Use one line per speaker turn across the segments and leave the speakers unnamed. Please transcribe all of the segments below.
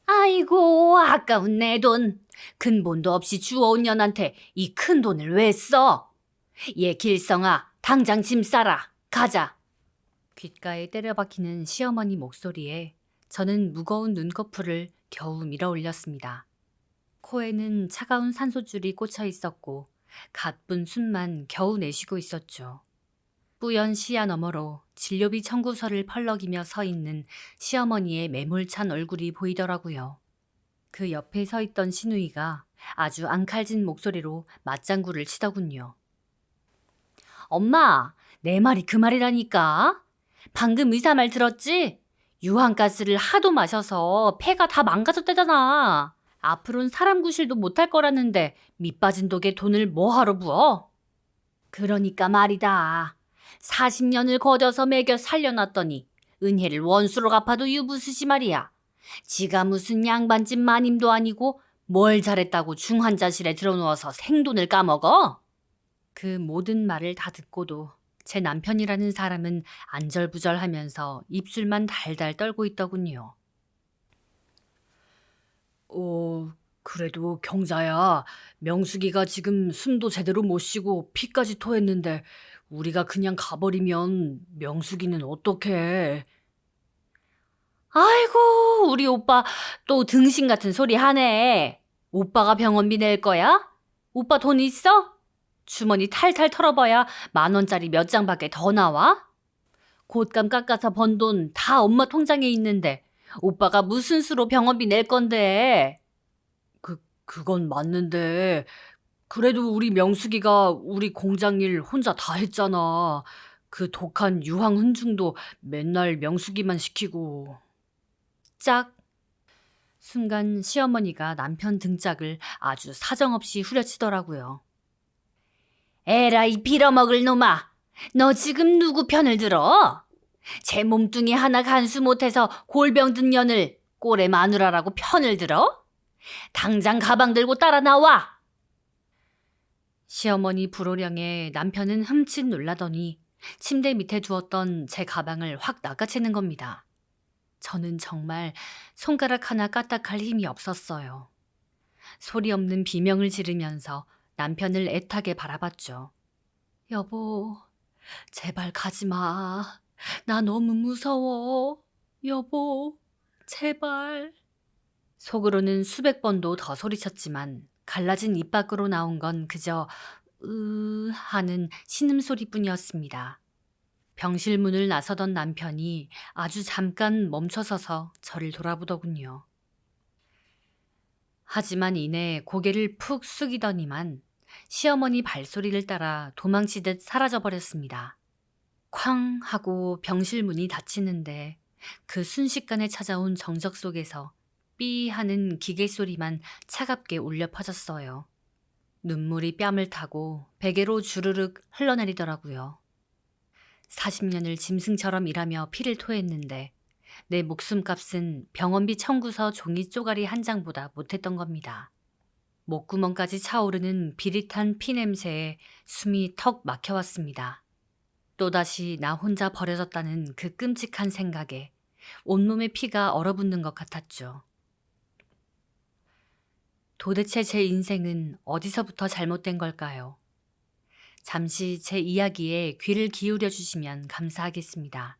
아이고, 아까운 내 돈. 근본도 없이 주워온 년한테 이 큰 돈을 왜 써? 얘 길성아, 당장 짐 싸라. 가자. 귓가에 때려박히는 시어머니 목소리에 저는 무거운 눈꺼풀을 겨우 밀어 올렸습니다. 코에는 차가운 산소줄이 꽂혀 있었고 가쁜 숨만 겨우 내쉬고 있었죠. 뿌연 시야 너머로 진료비 청구서를 펄럭이며 서 있는 시어머니의 매몰찬 얼굴이 보이더라고요. 그 옆에 서 있던 시누이가 아주 앙칼진 목소리로 맞장구를 치더군요. 엄마, 내 말이 그 말이라니까. 방금 의사 말 들었지? 유황가스를 하도 마셔서 폐가 다 망가졌다잖아. 앞으로는 사람 구실도 못할 거라는데 밑 빠진 독에 돈을 뭐하러 부어? 그러니까 말이다. 40년을 거둬서 먹여 살려놨더니 은혜를 원수로 갚아도 유부스지 말이야. 지가 무슨 양반집 마님도 아니고 뭘 잘했다고 중환자실에 들어누워서 생돈을 까먹어? 그 모든 말을 다 듣고도 제 남편이라는 사람은 안절부절하면서 입술만 달달 떨고 있더군요. 그래도 경자야, 명숙이가 지금 숨도 제대로 못 쉬고 피까지 토했는데 우리가 그냥 가버리면 명숙이는 어떡해? 아이고, 우리 오빠 또 등신 같은 소리 하네. 오빠가 병원비 낼 거야? 오빠 돈 있어? 주머니 탈탈 털어봐야 10,000원짜리 몇 장밖에 더 나와? 곶감 깎아서 번 돈 다 엄마 통장에 있는데 오빠가 무슨 수로 병원비 낼 건데? 그건 맞는데 그래도 우리 명숙이가 우리 공장 일 혼자 다 했잖아. 그 독한 유황 흔중도 맨날 명숙이만 시키고. 짝! 순간 시어머니가 남편 등짝을 아주 사정없이 후려치더라고요. 에라이 빌어먹을 놈아! 너 지금 누구 편을 들어? 제 몸뚱이 하나 간수 못해서 골병 든 년을 꼴의 마누라라고 편을 들어? 당장 가방 들고 따라 나와! 시어머니 불호령에 남편은 흠칫 놀라더니 침대 밑에 두었던 제 가방을 확 낚아채는 겁니다. 저는 정말 손가락 하나 까딱할 힘이 없었어요. 소리 없는 비명을 지르면서 남편을 애타게 바라봤죠. 여보, 제발 가지 마. 나 너무 무서워. 여보, 제발. 속으로는 수백 번도 더 소리쳤지만 갈라진 입 밖으로 나온 건 그저 하는 신음소리뿐이었습니다. 병실 문을 나서던 남편이 아주 잠깐 멈춰서서 저를 돌아보더군요. 하지만 이내 고개를 푹 숙이더니만 시어머니 발소리를 따라 도망치듯 사라져버렸습니다. 쾅 하고 병실 문이 닫히는데 그 순식간에 찾아온 정적 속에서 삐 하는 기계 소리만 차갑게 울려 퍼졌어요. 눈물이 뺨을 타고 베개로 주르륵 흘러내리더라고요. 40년을 짐승처럼 일하며 피를 토했는데 내 목숨값은 병원비 청구서 종이 쪼가리 한 장보다 못했던 겁니다. 목구멍까지 차오르는 비릿한 피냄새에 숨이 턱 막혀왔습니다. 또다시 나 혼자 버려졌다는 그 끔찍한 생각에 온몸의 피가 얼어붙는 것 같았죠. 도대체 제 인생은 어디서부터 잘못된 걸까요? 잠시 제 이야기에 귀를 기울여 주시면 감사하겠습니다.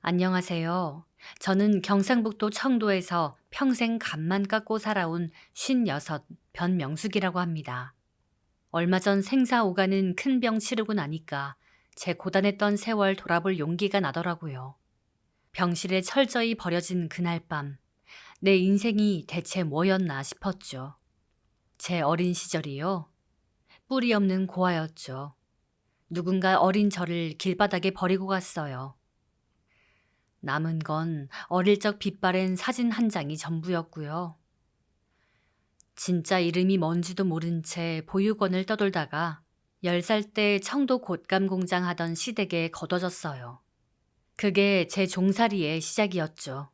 안녕하세요. 저는 경상북도 청도에서 평생 감만 깎고 살아온 56 변명숙이라고 합니다. 얼마 전 생사 오가는 큰 병 치르고 나니까 제 고단했던 세월 돌아볼 용기가 나더라고요. 병실에 철저히 버려진 그날 밤, 내 인생이 대체 뭐였나 싶었죠. 제 어린 시절이요. 뿌리 없는 고아였죠. 누군가 어린 저를 길바닥에 버리고 갔어요. 남은 건 어릴 적 빛바랜 사진 한 장이 전부였고요. 진짜 이름이 뭔지도 모른 채 보육원을 떠돌다가 10살 때 청도 곶감 공장 하던 시댁에 거둬졌어요. 그게 제 종살이의 시작이었죠.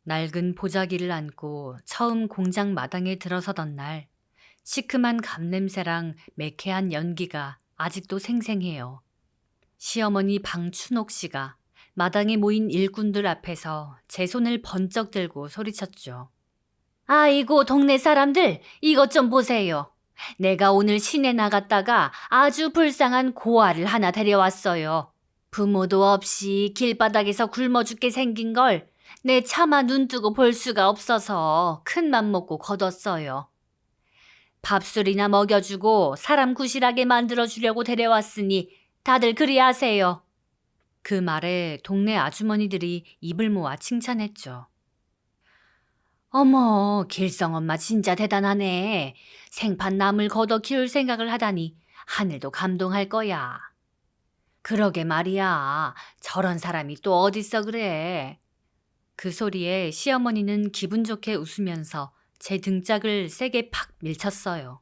낡은 보자기를 안고 처음 공장 마당에 들어서던 날, 시큼한 감냄새랑 매캐한 연기가 아직도 생생해요. 시어머니 방춘옥 씨가 마당에 모인 일꾼들 앞에서 제 손을 번쩍 들고 소리쳤죠. 아이고, 동네 사람들, 이것 좀 보세요. 내가 오늘 시내 나갔다가 아주 불쌍한 고아를 하나 데려왔어요. 부모도 없이 길바닥에서 굶어 죽게 생긴 걸 내 차마 눈뜨고 볼 수가 없어서 큰맘 먹고 거뒀어요. 밥술이나 먹여주고 사람 구실하게 만들어주려고 데려왔으니 다들 그리 하세요. 그 말에 동네 아주머니들이 입을 모아 칭찬했죠. 어머, 길성엄마 진짜 대단하네. 생판 남을 걷어 키울 생각을 하다니 하늘도 감동할 거야. 그러게 말이야. 저런 사람이 또 어딨어 그래. 그 소리에 시어머니는 기분 좋게 웃으면서 제 등짝을 세게 팍 밀쳤어요.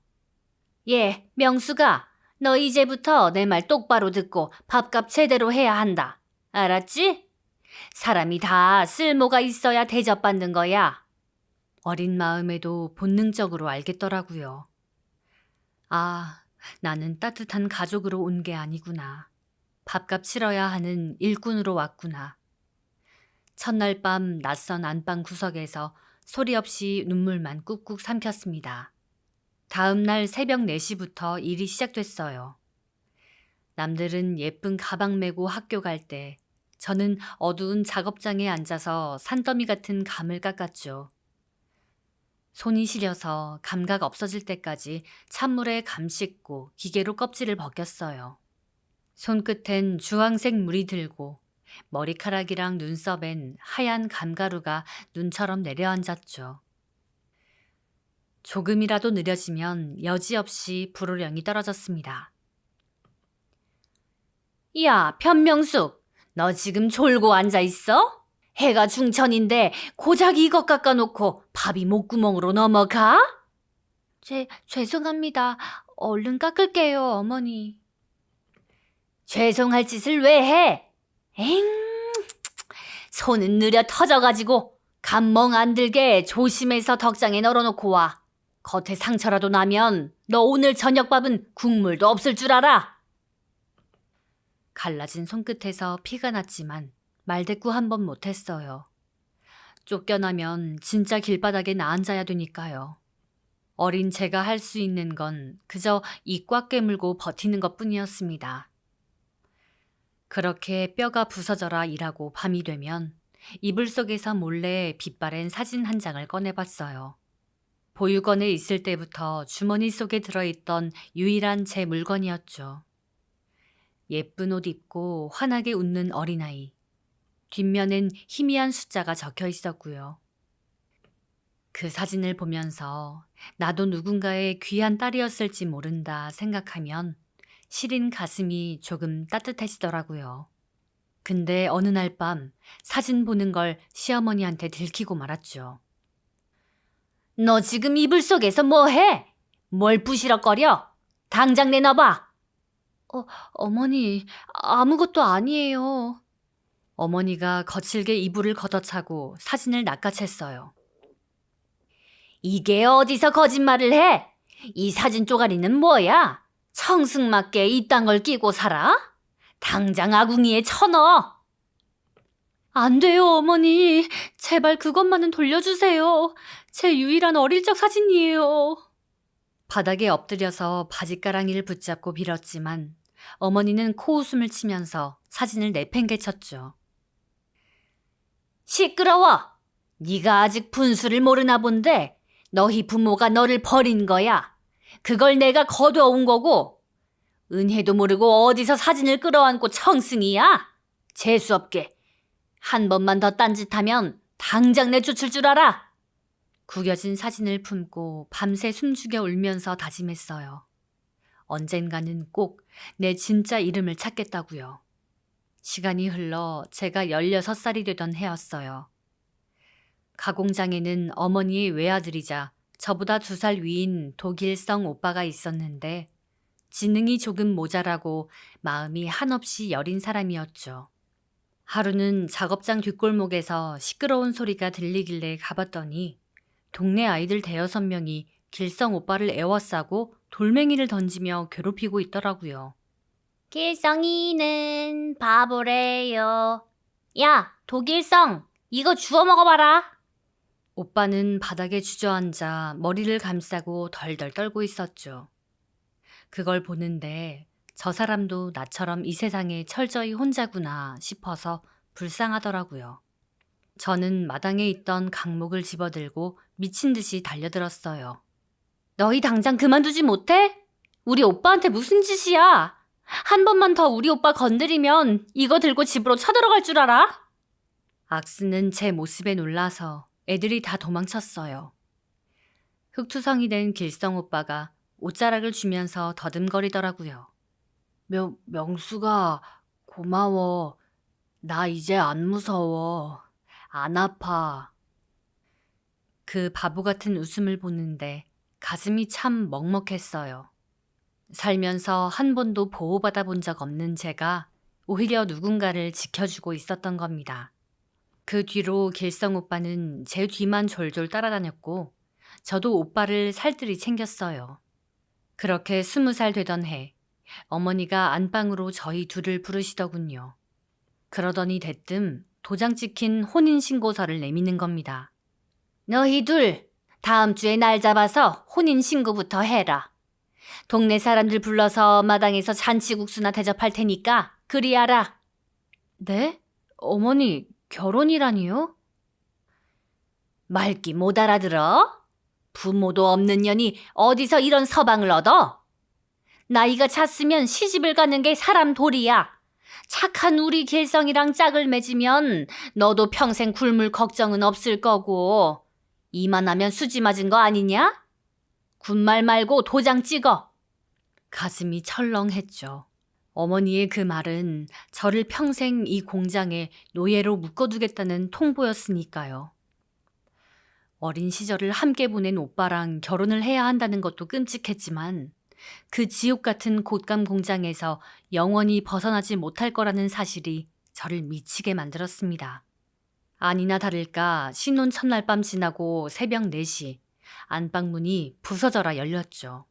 예, 명수가 너 이제부터 내 말 똑바로 듣고 밥값 제대로 해야 한다. 알았지? 사람이 다 쓸모가 있어야 대접받는 거야. 어린 마음에도 본능적으로 알겠더라고요. 아, 나는 따뜻한 가족으로 온 게 아니구나. 밥값 치러야 하는 일꾼으로 왔구나. 첫날 밤 낯선 안방 구석에서 소리 없이 눈물만 꾹꾹 삼켰습니다. 다음 날 새벽 4시부터 일이 시작됐어요. 남들은 예쁜 가방 메고 학교 갈 때 저는 어두운 작업장에 앉아서 산더미 같은 감을 깎았죠. 손이 시려서 감각 없어질 때까지 찬물에 감 씻고 기계로 껍질을 벗겼어요. 손끝엔 주황색 물이 들고 머리카락이랑 눈썹엔 하얀 감가루가 눈처럼 내려앉았죠. 조금이라도 느려지면 여지없이 불호령이 떨어졌습니다. 야, 변명숙, 너 지금 졸고 앉아있어? 해가 중천인데 고작 이것 깎아놓고 밥이 목구멍으로 넘어가? 죄송합니다. 얼른 깎을게요, 어머니. 죄송할 짓을 왜 해? 엥, 손은 느려 터져가지고 감멍 안 들게 조심해서 덕장에 널어놓고 와. 겉에 상처라도 나면 너 오늘 저녁밥은 국물도 없을 줄 알아. 갈라진 손끝에서 피가 났지만 말대꾸 한 번 못했어요. 쫓겨나면 진짜 길바닥에 나앉아야 되니까요. 어린 제가 할 수 있는 건 그저 입 꽉 깨물고 버티는 것뿐이었습니다. 그렇게 뼈가 부서져라 일하고 밤이 되면 이불 속에서 몰래 빛바랜 사진 한 장을 꺼내봤어요. 보육원에 있을 때부터 주머니 속에 들어있던 유일한 제 물건이었죠. 예쁜 옷 입고 환하게 웃는 어린아이. 뒷면엔 희미한 숫자가 적혀 있었고요. 그 사진을 보면서 나도 누군가의 귀한 딸이었을지 모른다 생각하면 시린 가슴이 조금 따뜻해지더라고요. 근데 어느 날 밤 사진 보는 걸 시어머니한테 들키고 말았죠. 너 지금 이불 속에서 뭐해? 뭘 부시럭거려? 당장 내놔봐. 어머니, 아무것도 아니에요. 어머니가 거칠게 이불을 걷어차고 사진을 낚아챘어요. 이게 어디서 거짓말을 해? 이 사진 쪼가리는 뭐야? 청승맞게 이딴 걸 끼고 살아? 당장 아궁이에 쳐넣어. 안 돼요, 어머니. 제발 그것만은 돌려주세요. 제 유일한 어릴 적 사진이에요. 바닥에 엎드려서 바짓가랑이를 붙잡고 빌었지만 어머니는 코웃음을 치면서 사진을 내팽개쳤죠. 시끄러워. 네가 아직 분수를 모르나 본데 너희 부모가 너를 버린 거야. 그걸 내가 거둬온 거고 은혜도 모르고 어디서 사진을 끌어안고 청승이야? 재수없게. 한 번만 더 딴짓하면 당장 내쫓을 줄 알아. 구겨진 사진을 품고 밤새 숨죽여 울면서 다짐했어요. 언젠가는 꼭 내 진짜 이름을 찾겠다고요. 시간이 흘러 제가 16살이 되던 해였어요. 가공장에는 어머니의 외아들이자 저보다 2살 위인 독일성 오빠가 있었는데 지능이 조금 모자라고 마음이 한없이 여린 사람이었죠. 하루는 작업장 뒷골목에서 시끄러운 소리가 들리길래 가봤더니 동네 아이들 5-6명이 길성 오빠를 애워싸고 돌멩이를 던지며 괴롭히고 있더라고요. 길성이는 바보래요. 야, 독일성, 이거 주워 먹어봐라. 오빠는 바닥에 주저앉아 머리를 감싸고 덜덜 떨고 있었죠. 그걸 보는데 저 사람도 나처럼 이 세상에 철저히 혼자구나 싶어서 불쌍하더라고요. 저는 마당에 있던 강목을 집어들고 미친 듯이 달려들었어요. 너희 당장 그만두지 못해? 우리 오빠한테 무슨 짓이야? 한 번만 더 우리 오빠 건드리면 이거 들고 집으로 쳐들어갈 줄 알아? 악스는 제 모습에 놀라서 애들이 다 도망쳤어요. 흑투성이 된 길성 오빠가 옷자락을 주면서 더듬거리더라고요. 명수가 고마워. 나 이제 안 무서워. 안 아파. 그 바보 같은 웃음을 보는데 가슴이 참 먹먹했어요. 살면서 한 번도 보호받아 본 적 없는 제가 오히려 누군가를 지켜주고 있었던 겁니다. 그 뒤로 길성 오빠는 제 뒤만 졸졸 따라다녔고 저도 오빠를 살뜰히 챙겼어요. 그렇게 20살 되던 해 어머니가 안방으로 저희 둘을 부르시더군요. 그러더니 대뜸 도장 찍힌 혼인신고서를 내미는 겁니다. 너희 둘 다음 주에 날 잡아서 혼인신고부터 해라. 동네 사람들 불러서 마당에서 잔치국수나 대접할 테니까 그리 하라. 네? 어머니 결혼이라니요? 말귀 못 알아들어? 부모도 없는 년이 어디서 이런 서방을 얻어? 나이가 찼으면 시집을 가는 게 사람 도리야. 착한 우리 길성이랑 짝을 맺으면 너도 평생 굶을 걱정은 없을 거고 이만하면 수지 맞은 거 아니냐? 군말 말고 도장 찍어. 가슴이 철렁했죠. 어머니의 그 말은 저를 평생 이 공장에 노예로 묶어두겠다는 통보였으니까요. 어린 시절을 함께 보낸 오빠랑 결혼을 해야 한다는 것도 끔찍했지만 그 지옥 같은 곶감 공장에서 영원히 벗어나지 못할 거라는 사실이 저를 미치게 만들었습니다. 아니나 다를까 신혼 첫날 밤 지나고 새벽 4시 안방문이 부서져라 열렸죠.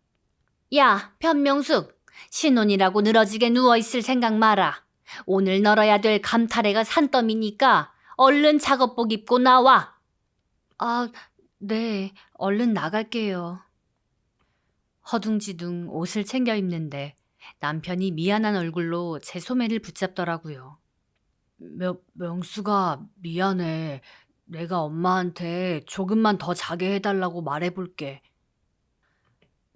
야, 변명숙. 신혼이라고 늘어지게 누워있을 생각 마라. 오늘 널어야 될 감타래가 산더미니까 얼른 작업복 입고 나와. 아, 네. 얼른 나갈게요. 허둥지둥 옷을 챙겨 입는데 남편이 미안한 얼굴로 제 소매를 붙잡더라고요. 명수가 미안해. 내가 엄마한테 조금만 더 자게 해달라고 말해볼게.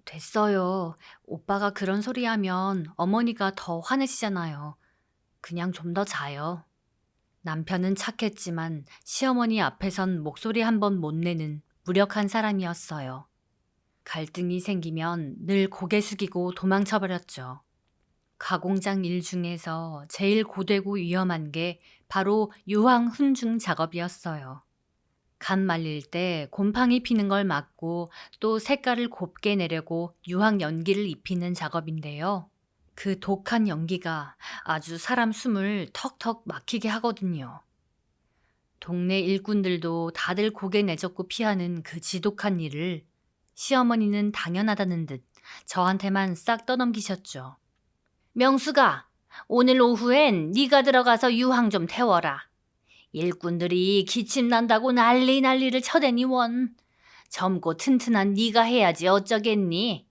됐어요. 오빠가 그런 소리 하면 어머니가 더 화내시잖아요. 그냥 좀 더 자요. 남편은 착했지만 시어머니 앞에선 목소리 한 번 못 내는 무력한 사람이었어요. 갈등이 생기면 늘 고개 숙이고 도망쳐버렸죠. 가공장 일 중에서 제일 고되고 위험한 게 바로 유황 훈중 작업이었어요. 간 말릴 때 곰팡이 피는 걸 막고 또 색깔을 곱게 내려고 유황 연기를 입히는 작업인데요. 그 독한 연기가 아주 사람 숨을 턱턱 막히게 하거든요. 동네 일꾼들도 다들 고개 내젓고 피하는 그 지독한 일을 시어머니는 당연하다는 듯 저한테만 싹 떠넘기셨죠. 명수가 오늘 오후엔 네가 들어가서 유황 좀 태워라. 일꾼들이 기침 난다고 난리를 쳐대니 원. 젊고 튼튼한 네가 해야지 어쩌겠니?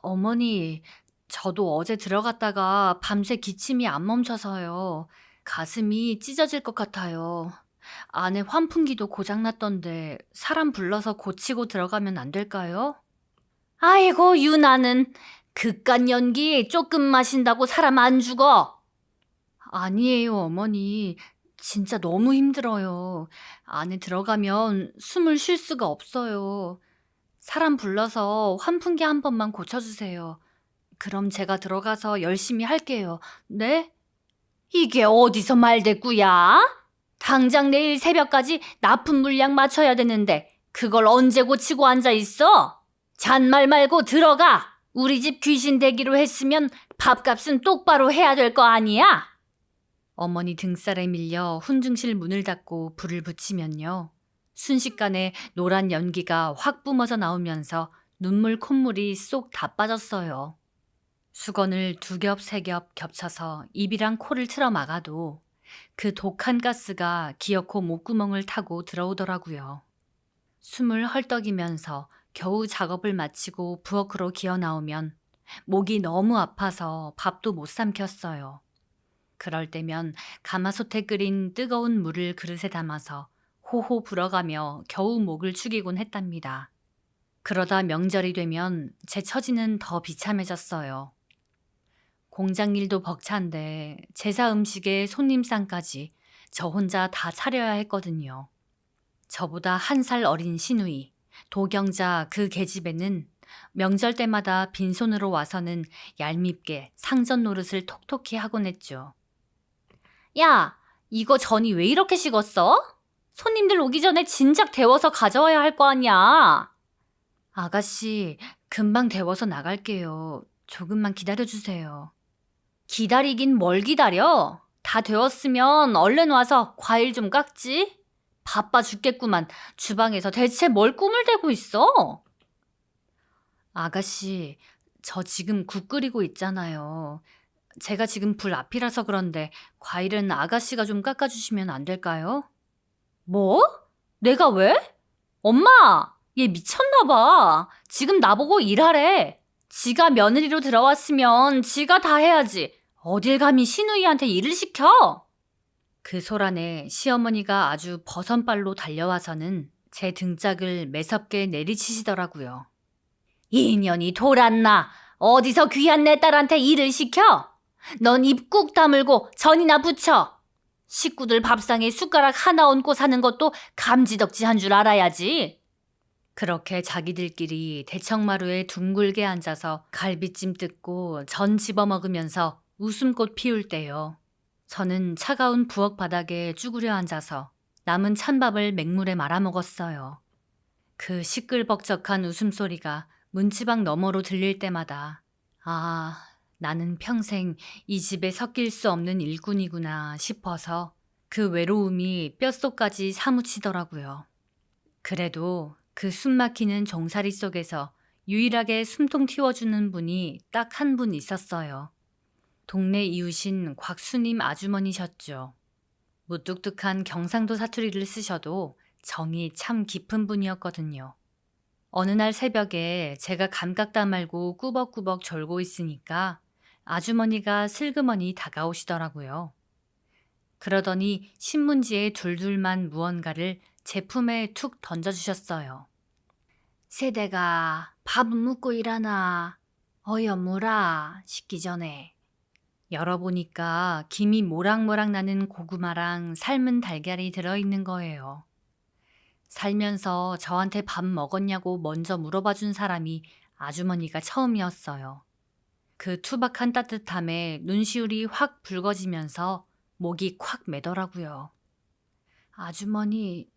어머니, 저도 어제 들어갔다가 밤새 기침이 안 멈춰서요. 가슴이 찢어질 것 같아요. 안에 환풍기도 고장났던데 사람 불러서 고치고 들어가면 안 될까요? 아이고 유나는 그깟 연기 조금 마신다고 사람 안 죽어. 아니에요 어머니. 진짜 너무 힘들어요. 안에 들어가면 숨을 쉴 수가 없어요. 사람 불러서 환풍기 한 번만 고쳐주세요. 그럼 제가 들어가서 열심히 할게요. 네? 이게 어디서 말대꾸야? 당장 내일 새벽까지 납품 물량 맞춰야 되는데 그걸 언제 고치고 앉아있어? 잔말 말고 들어가. 우리 집 귀신 되기로 했으면 밥값은 똑바로 해야 될 거 아니야? 어머니 등살에 밀려 훈증실 문을 닫고 불을 붙이면요. 순식간에 노란 연기가 확 뿜어져 나오면서 눈물 콧물이 쏙 다 빠졌어요. 수건을 2겹 3겹 겹쳐서 입이랑 코를 틀어 막아도 그 독한 가스가 기어코 목구멍을 타고 들어오더라고요. 숨을 헐떡이면서 겨우 작업을 마치고 부엌으로 기어 나오면 목이 너무 아파서 밥도 못 삼켰어요. 그럴 때면 가마솥에 끓인 뜨거운 물을 그릇에 담아서 호호 불어가며 겨우 목을 축이곤 했답니다. 그러다 명절이 되면 제 처지는 더 비참해졌어요. 공장 일도 벅찬데 제사 음식에 손님상까지 저 혼자 다 차려야 했거든요. 저보다 1살 어린 시누이, 도경자 그 계집애는 명절 때마다 빈손으로 와서는 얄밉게 상전 노릇을 톡톡히 하곤 했죠. 야, 이거 전이 왜 이렇게 식었어? 손님들 오기 전에 진작 데워서 가져와야 할 거 아니야. 아가씨, 금방 데워서 나갈게요. 조금만 기다려주세요. 기다리긴 뭘 기다려? 다 되었으면 얼른 와서 과일 좀 깎지. 바빠 죽겠구만. 주방에서 대체 뭘 꿈을 대고 있어? 아가씨, 저 지금 국 끓이고 있잖아요. 제가 지금 불 앞이라서 그런데 과일은 아가씨가 좀 깎아주시면 안 될까요? 뭐? 내가 왜? 엄마! 얘 미쳤나 봐. 지금 나보고 일하래. 지가 며느리로 들어왔으면 지가 다 해야지. 어딜 감히 시누이한테 일을 시켜? 그 소란에 시어머니가 아주 버선발로 달려와서는 제 등짝을 매섭게 내리치시더라고요. 인연이 돌았나? 어디서 귀한 내 딸한테 일을 시켜? 넌 입 꾹 다물고 전이나 붙여. 식구들 밥상에 숟가락 하나 얹고 사는 것도 감지덕지한 줄 알아야지. 그렇게 자기들끼리 대청마루에 둥글게 앉아서 갈비찜 뜯고 전 집어먹으면서 웃음꽃 피울 때요. 저는 차가운 부엌 바닥에 쭈그려 앉아서 남은 찬밥을 맹물에 말아먹었어요. 그 시끌벅적한 웃음소리가 문지방 너머로 들릴 때마다 아, 나는 평생 이 집에 섞일 수 없는 일꾼이구나 싶어서 그 외로움이 뼛속까지 사무치더라고요. 그래도 그 숨막히는 종살이 속에서 유일하게 숨통 틔워주는 분이 딱 한 분 있었어요. 동네 이웃인 곽수님 아주머니셨죠. 무뚝뚝한 경상도 사투리를 쓰셔도 정이 참 깊은 분이었거든요. 어느 날 새벽에 제가 감각다 말고 꾸벅꾸벅 졸고 있으니까 아주머니가 슬그머니 다가오시더라고요. 그러더니 신문지에 둘둘만 무언가를 제 품에 툭 던져주셨어요. 세대가 밥은 묻고 일하나 어여무라 식기 전에. 열어보니까 김이 모락모락 나는 고구마랑 삶은 달걀이 들어있는 거예요. 살면서 저한테 밥 먹었냐고 먼저 물어봐 준 사람이 아주머니가 처음이었어요. 그 투박한 따뜻함에 눈시울이 확 붉어지면서 목이 콱 매더라고요. 아주머니,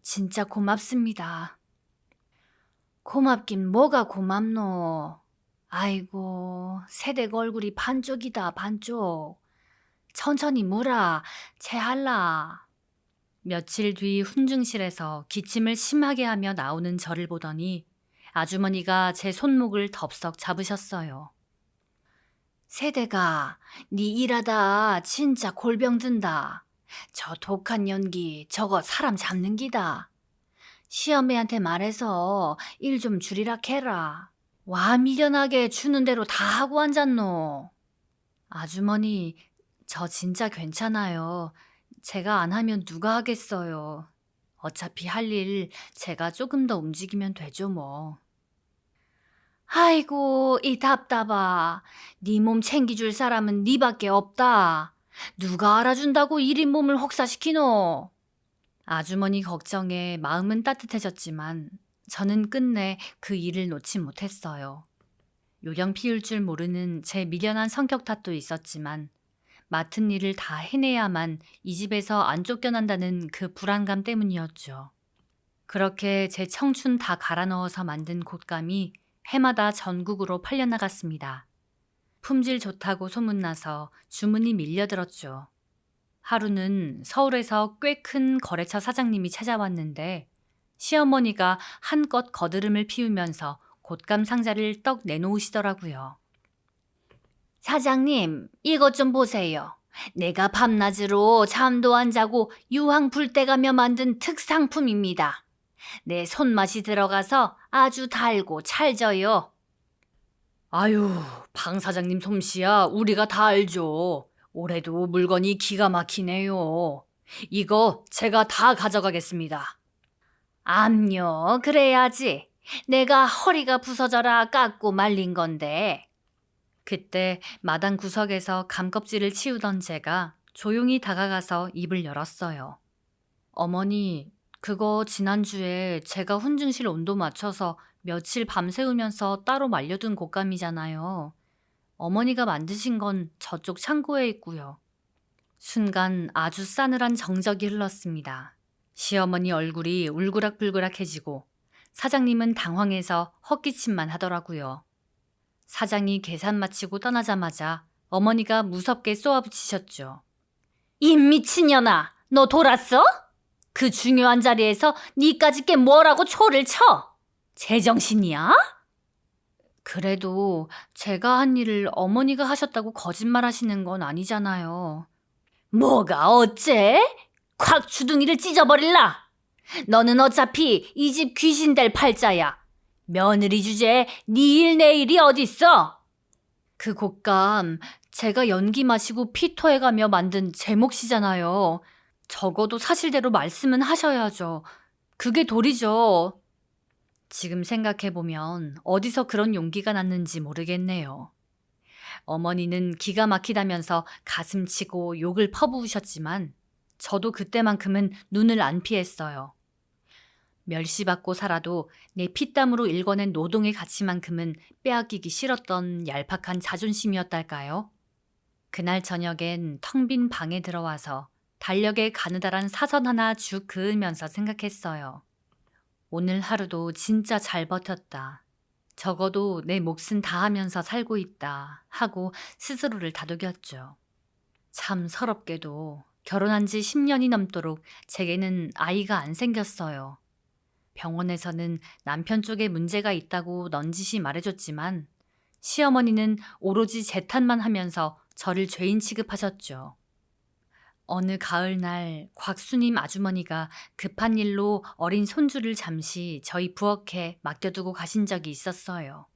진짜 고맙습니다. 고맙긴 뭐가 고맙노. 아이고, 세대가 얼굴이 반쪽이다, 반쪽. 천천히 물아, 체할라. 며칠 뒤 훈증실에서 기침을 심하게 하며 나오는 저를 보더니 아주머니가 제 손목을 덥석 잡으셨어요. 세대가 네 일하다 진짜 골병 든다. 저 독한 연기 저거 사람 잡는 기다. 시어매한테 말해서 일 좀 줄이라 캐라. 와 미련하게 주는 대로 다 하고 앉았노. 아주머니, 저 진짜 괜찮아요. 제가 안 하면 누가 하겠어요. 어차피 할 일 제가 조금 더 움직이면 되죠 뭐. 아이고 이 답답아. 네 몸 챙겨줄 사람은 네밖에 없다. 누가 알아준다고 이린 몸을 혹사시키노. 아주머니 걱정에 마음은 따뜻해졌지만 저는 끝내 그 일을 놓지 못했어요. 요령 피울 줄 모르는 제 미련한 성격 탓도 있었지만 맡은 일을 다 해내야만 이 집에서 안 쫓겨난다는 그 불안감 때문이었죠. 그렇게 제 청춘 다 갈아 넣어서 만든 곶감이 해마다 전국으로 팔려나갔습니다. 품질 좋다고 소문나서 주문이 밀려들었죠. 하루는 서울에서 꽤 큰 거래처 사장님이 찾아왔는데 시어머니가 한껏 거드름을 피우면서 곶감 상자를 떡 내놓으시더라고요. 사장님, 이것 좀 보세요. 내가 밤낮으로 잠도 안 자고 유황 불때가며 만든 특상품입니다. 내 손맛이 들어가서 아주 달고 찰져요. 아유, 방 사장님 솜씨야 우리가 다 알죠. 올해도 물건이 기가 막히네요. 이거 제가 다 가져가겠습니다. 암요, 그래야지. 내가 허리가 부서져라 깎고 말린 건데. 그때 마당 구석에서 감껍질을 치우던 제가 조용히 다가가서 입을 열었어요. 어머니, 그거 지난주에 제가 훈증실 온도 맞춰서 며칠 밤새우면서 따로 말려둔 곶감이잖아요. 어머니가 만드신 건 저쪽 창고에 있고요. 순간 아주 싸늘한 정적이 흘렀습니다. 시어머니 얼굴이 울그락불그락해지고 사장님은 당황해서 헛기침만 하더라고요. 사장이 계산 마치고 떠나자마자 어머니가 무섭게 쏘아붙이셨죠. 이 미친년아, 너 돌았어? 그 중요한 자리에서 니까짓 게 뭐라고 초를 쳐? 제정신이야? 그래도 제가 한 일을 어머니가 하셨다고 거짓말하시는 건 아니잖아요. 뭐가 어째? 콱 주둥이를 찢어버릴라. 너는 어차피 이 집 귀신 될 팔자야. 며느리 주제에 네 일 내 일이 어딨어? 그 곶감 제가 연기 마시고 피토해가며 만든 제 몫이잖아요. 적어도 사실대로 말씀은 하셔야죠. 그게 도리죠. 지금 생각해보면 어디서 그런 용기가 났는지 모르겠네요. 어머니는 기가 막히다면서 가슴치고 욕을 퍼부으셨지만 저도 그때만큼은 눈을 안 피했어요. 멸시받고 살아도 내 피땀으로 일궈낸 노동의 가치만큼은 빼앗기기 싫었던 얄팍한 자존심이었달까요? 그날 저녁엔 텅 빈 방에 들어와서 달력에 가느다란 사선 하나 쭉 그으면서 생각했어요. 오늘 하루도 진짜 잘 버텼다. 적어도 내 몫은 다하면서 살고 있다 하고 스스로를 다독였죠. 참 서럽게도 결혼한 지 10년이 넘도록 제게는 아이가 안 생겼어요. 병원에서는 남편 쪽에 문제가 있다고 넌지시 말해줬지만 시어머니는 오로지 제 탓만 하면서 저를 죄인 취급하셨죠. 어느 가을날 곽수님 아주머니가 급한 일로 어린 손주를 잠시 저희 부엌에 맡겨두고 가신 적이 있었어요.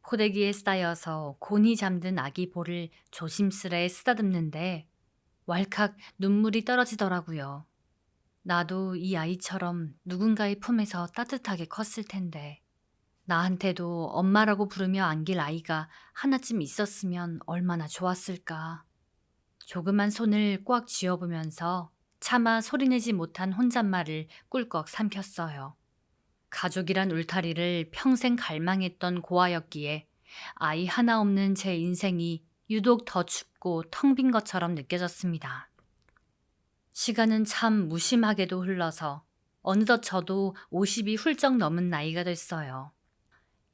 포대기에 쌓여서 곤히 잠든 아기 볼을 조심스레 쓰다듬는데 왈칵 눈물이 떨어지더라고요. 나도 이 아이처럼 누군가의 품에서 따뜻하게 컸을 텐데 나한테도 엄마라고 부르며 안길 아이가 하나쯤 있었으면 얼마나 좋았을까. 조그만 손을 꽉 쥐어보면서 차마 소리내지 못한 혼잣말을 꿀꺽 삼켰어요. 가족이란 울타리를 평생 갈망했던 고아였기에 아이 하나 없는 제 인생이 유독 더 춥고 텅 빈 것처럼 느껴졌습니다. 시간은 참 무심하게도 흘러서 어느덧 저도 50이 훌쩍 넘은 나이가 됐어요.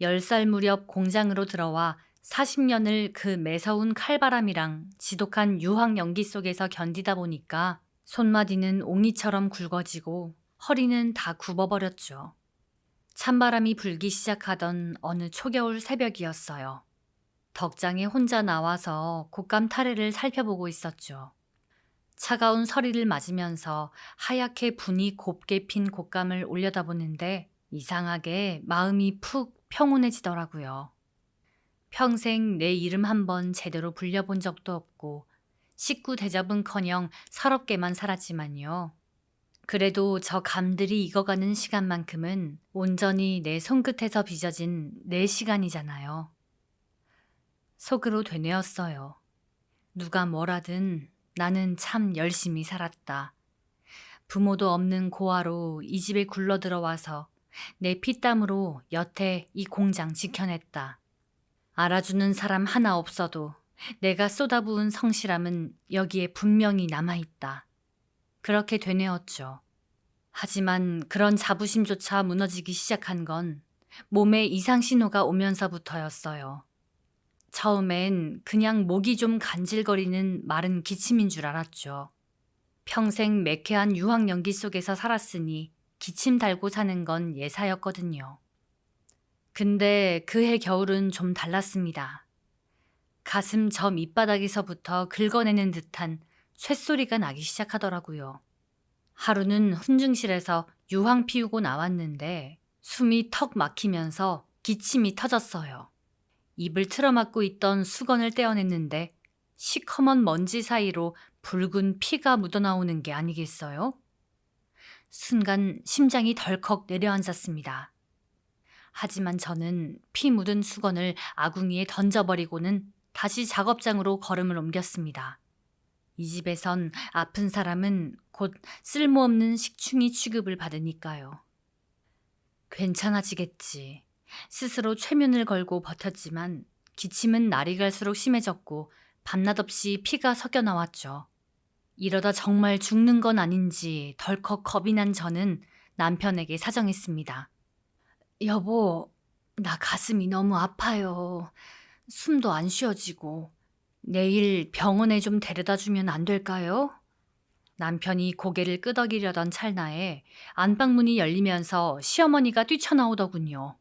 10살 무렵 공장으로 들어와 40년을 그 매서운 칼바람이랑 지독한 유황 연기 속에서 견디다 보니까 손마디는 옹이처럼 굵어지고 허리는 다 굽어버렸죠. 찬바람이 불기 시작하던 어느 초겨울 새벽이었어요. 덕장에 혼자 나와서 곶감 타래를 살펴보고 있었죠. 차가운 서리를 맞으면서 하얗게 분이 곱게 핀 곶감을 올려다보는데 이상하게 마음이 푹 평온해지더라고요. 평생 내 이름 한 번 제대로 불려본 적도 없고 식구 대접은커녕 서럽게만 살았지만요. 그래도 저 감들이 익어가는 시간만큼은 온전히 내 손끝에서 빚어진 내 시간이잖아요. 속으로 되뇌었어요. 누가 뭐라든 나는 참 열심히 살았다. 부모도 없는 고아로 이 집에 굴러들어와서 내 피땀으로 여태 이 공장 지켜냈다. 알아주는 사람 하나 없어도 내가 쏟아부은 성실함은 여기에 분명히 남아있다. 그렇게 되뇌었죠. 하지만 그런 자부심조차 무너지기 시작한 건 몸에 이상신호가 오면서부터였어요. 처음엔 그냥 목이 좀 간질거리는 마른 기침인 줄 알았죠. 평생 매캐한 유황연기 속에서 살았으니 기침 달고 사는 건 예사였거든요. 근데 그해 겨울은 좀 달랐습니다. 가슴 저 밑바닥에서부터 긁어내는 듯한 쇳소리가 나기 시작하더라고요. 하루는 훈증실에서 유황 피우고 나왔는데 숨이 턱 막히면서 기침이 터졌어요. 입을 틀어막고 있던 수건을 떼어냈는데 시커먼 먼지 사이로 붉은 피가 묻어나오는 게 아니겠어요? 순간 심장이 덜컥 내려앉았습니다. 하지만 저는 피 묻은 수건을 아궁이에 던져버리고는 다시 작업장으로 걸음을 옮겼습니다. 이 집에선 아픈 사람은 곧 쓸모없는 식충이 취급을 받으니까요. 괜찮아지겠지. 스스로 최면을 걸고 버텼지만 기침은 날이 갈수록 심해졌고 밤낮 없이 피가 섞여 나왔죠. 이러다 정말 죽는 건 아닌지 덜컥 겁이 난 저는 남편에게 사정했습니다. 여보, 나 가슴이 너무 아파요. 숨도 안 쉬어지고 내일 병원에 좀 데려다 주면 안 될까요? 남편이 고개를 끄덕이려던 찰나에 안방문이 열리면서 시어머니가 뛰쳐나오더군요.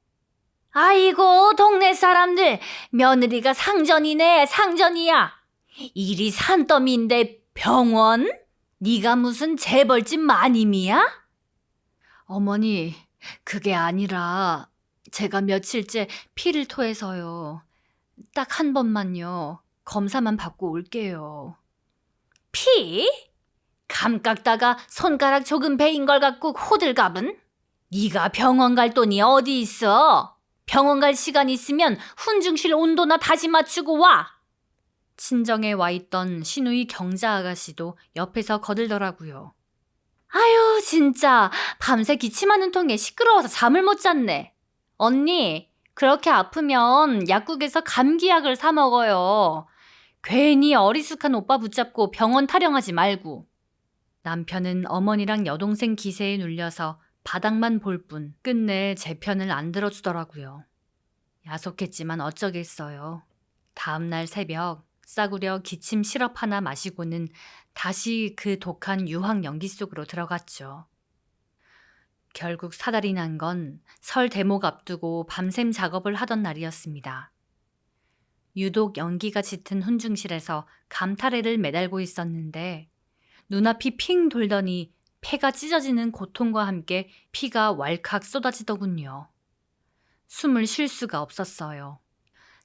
아이고, 동네 사람들, 며느리가 상전이네, 상전이야. 일이 산더미인데 병원? 네가 무슨 재벌집 마님이야? 어머니, 그게 아니라 제가 며칠째 피를 토해서요. 딱 한 번만요. 검사만 받고 올게요. 피? 감 깎다가 손가락 조금 베인 걸 갖고 호들갑은? 네가 병원 갈 돈이 어디 있어? 병원 갈 시간 있으면 훈증실 온도나 다시 맞추고 와. 친정에 와 있던 시누이 경자 아가씨도 옆에서 거들더라고요. 아유, 진짜 밤새 기침하는 통에 시끄러워서 잠을 못 잤네. 언니, 그렇게 아프면 약국에서 감기약을 사 먹어요. 괜히 어리숙한 오빠 붙잡고 병원 타령하지 말고. 남편은 어머니랑 여동생 기세에 눌려서 바닥만 볼 뿐 끝내 제 편을 안 들어주더라고요. 야속했지만 어쩌겠어요. 다음 날 새벽 싸구려 기침 시럽 하나 마시고는 다시 그 독한 유황 연기 속으로 들어갔죠. 결국 사달이 난 건 설 대목 앞두고 밤샘 작업을 하던 날이었습니다. 유독 연기가 짙은 훈증실에서 감타래를 매달고 있었는데 눈앞이 핑 돌더니 폐가 찢어지는 고통과 함께 피가 왈칵 쏟아지더군요. 숨을 쉴 수가 없었어요.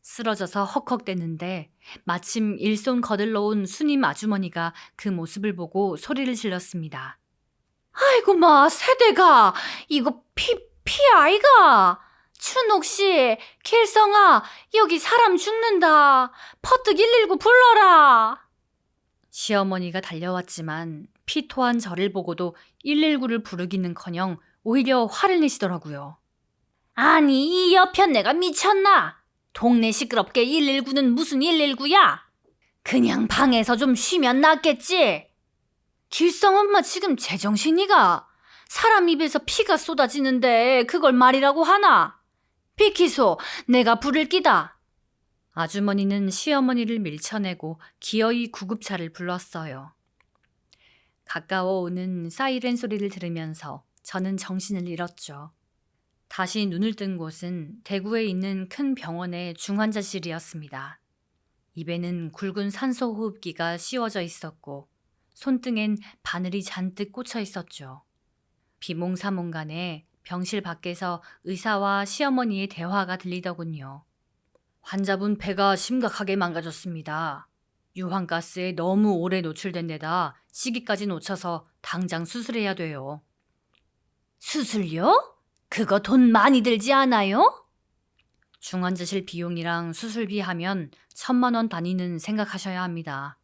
쓰러져서 헉헉대는데 마침 일손 거들러 온 수님 아주머니가 그 모습을 보고 소리를 질렀습니다. 아이고 마, 세대가 이거 피 아이가. 춘옥씨, 길성아, 여기 사람 죽는다. 퍼뜩 119 불러라. 시어머니가 달려왔지만 피토한 저를 보고도 119를 부르기는커녕 오히려 화를 내시더라고요. 아니, 이 여편네가 미쳤나? 동네 시끄럽게 119는 무슨 119야? 그냥 방에서 좀 쉬면 낫겠지? 길성 엄마 지금 제정신이가? 사람 입에서 피가 쏟아지는데 그걸 말이라고 하나? 비키소, 내가 부를 끼다. 아주머니는 시어머니를 밀쳐내고 기어이 구급차를 불렀어요. 가까워 오는 사이렌 소리를 들으면서 저는 정신을 잃었죠. 다시 눈을 뜬 곳은 대구에 있는 큰 병원의 중환자실이었습니다. 입에는 굵은 산소 호흡기가 씌워져 있었고 손등엔 바늘이 잔뜩 꽂혀 있었죠. 비몽사몽간에 병실 밖에서 의사와 시어머니의 대화가 들리더군요. 환자분 폐가 심각하게 망가졌습니다. 유황가스에 너무 오래 노출된 데다 시기까지 놓쳐서 당장 수술해야 돼요. 수술요? 그거 돈 많이 들지 않아요? 중환자실 비용이랑 수술비 하면 1,000만 원 단위는 생각하셔야 합니다.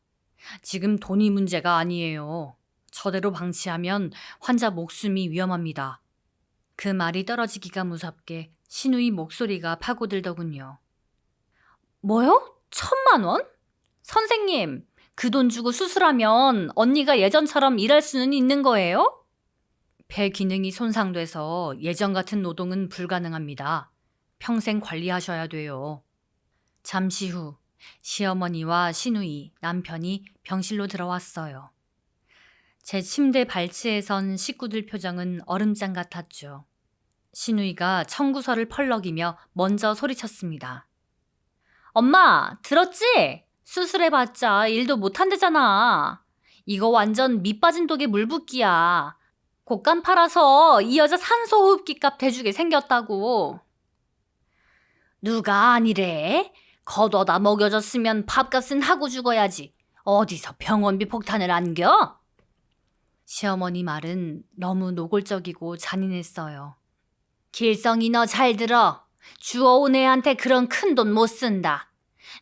지금 돈이 문제가 아니에요. 저대로 방치하면 환자 목숨이 위험합니다. 그 말이 떨어지기가 무섭게 시누이 목소리가 파고들더군요. 뭐요? 1,000만 원? 선생님, 그 돈 주고 수술하면 언니가 예전처럼 일할 수는 있는 거예요? 폐 기능이 손상돼서 예전 같은 노동은 불가능합니다. 평생 관리하셔야 돼요. 잠시 후 시어머니와 시누이, 남편이 병실로 들어왔어요. 제 침대 발치에 선 식구들 표정은 얼음장 같았죠. 시누이가 청구서를 펄럭이며 먼저 소리쳤습니다. 엄마, 들었지? 수술해봤자 일도 못한대잖아. 이거 완전 밑 빠진 독에 물 붓기야. 곶감 팔아서 이 여자 산소호흡기 값 대주게 생겼다고. 누가 아니래? 걷어다 먹여줬으면 밥값은 하고 죽어야지. 어디서 병원비 폭탄을 안겨? 시어머니 말은 너무 노골적이고 잔인했어요. 길성이 너 잘 들어. 주워온 애한테 그런 큰 돈 못 쓴다.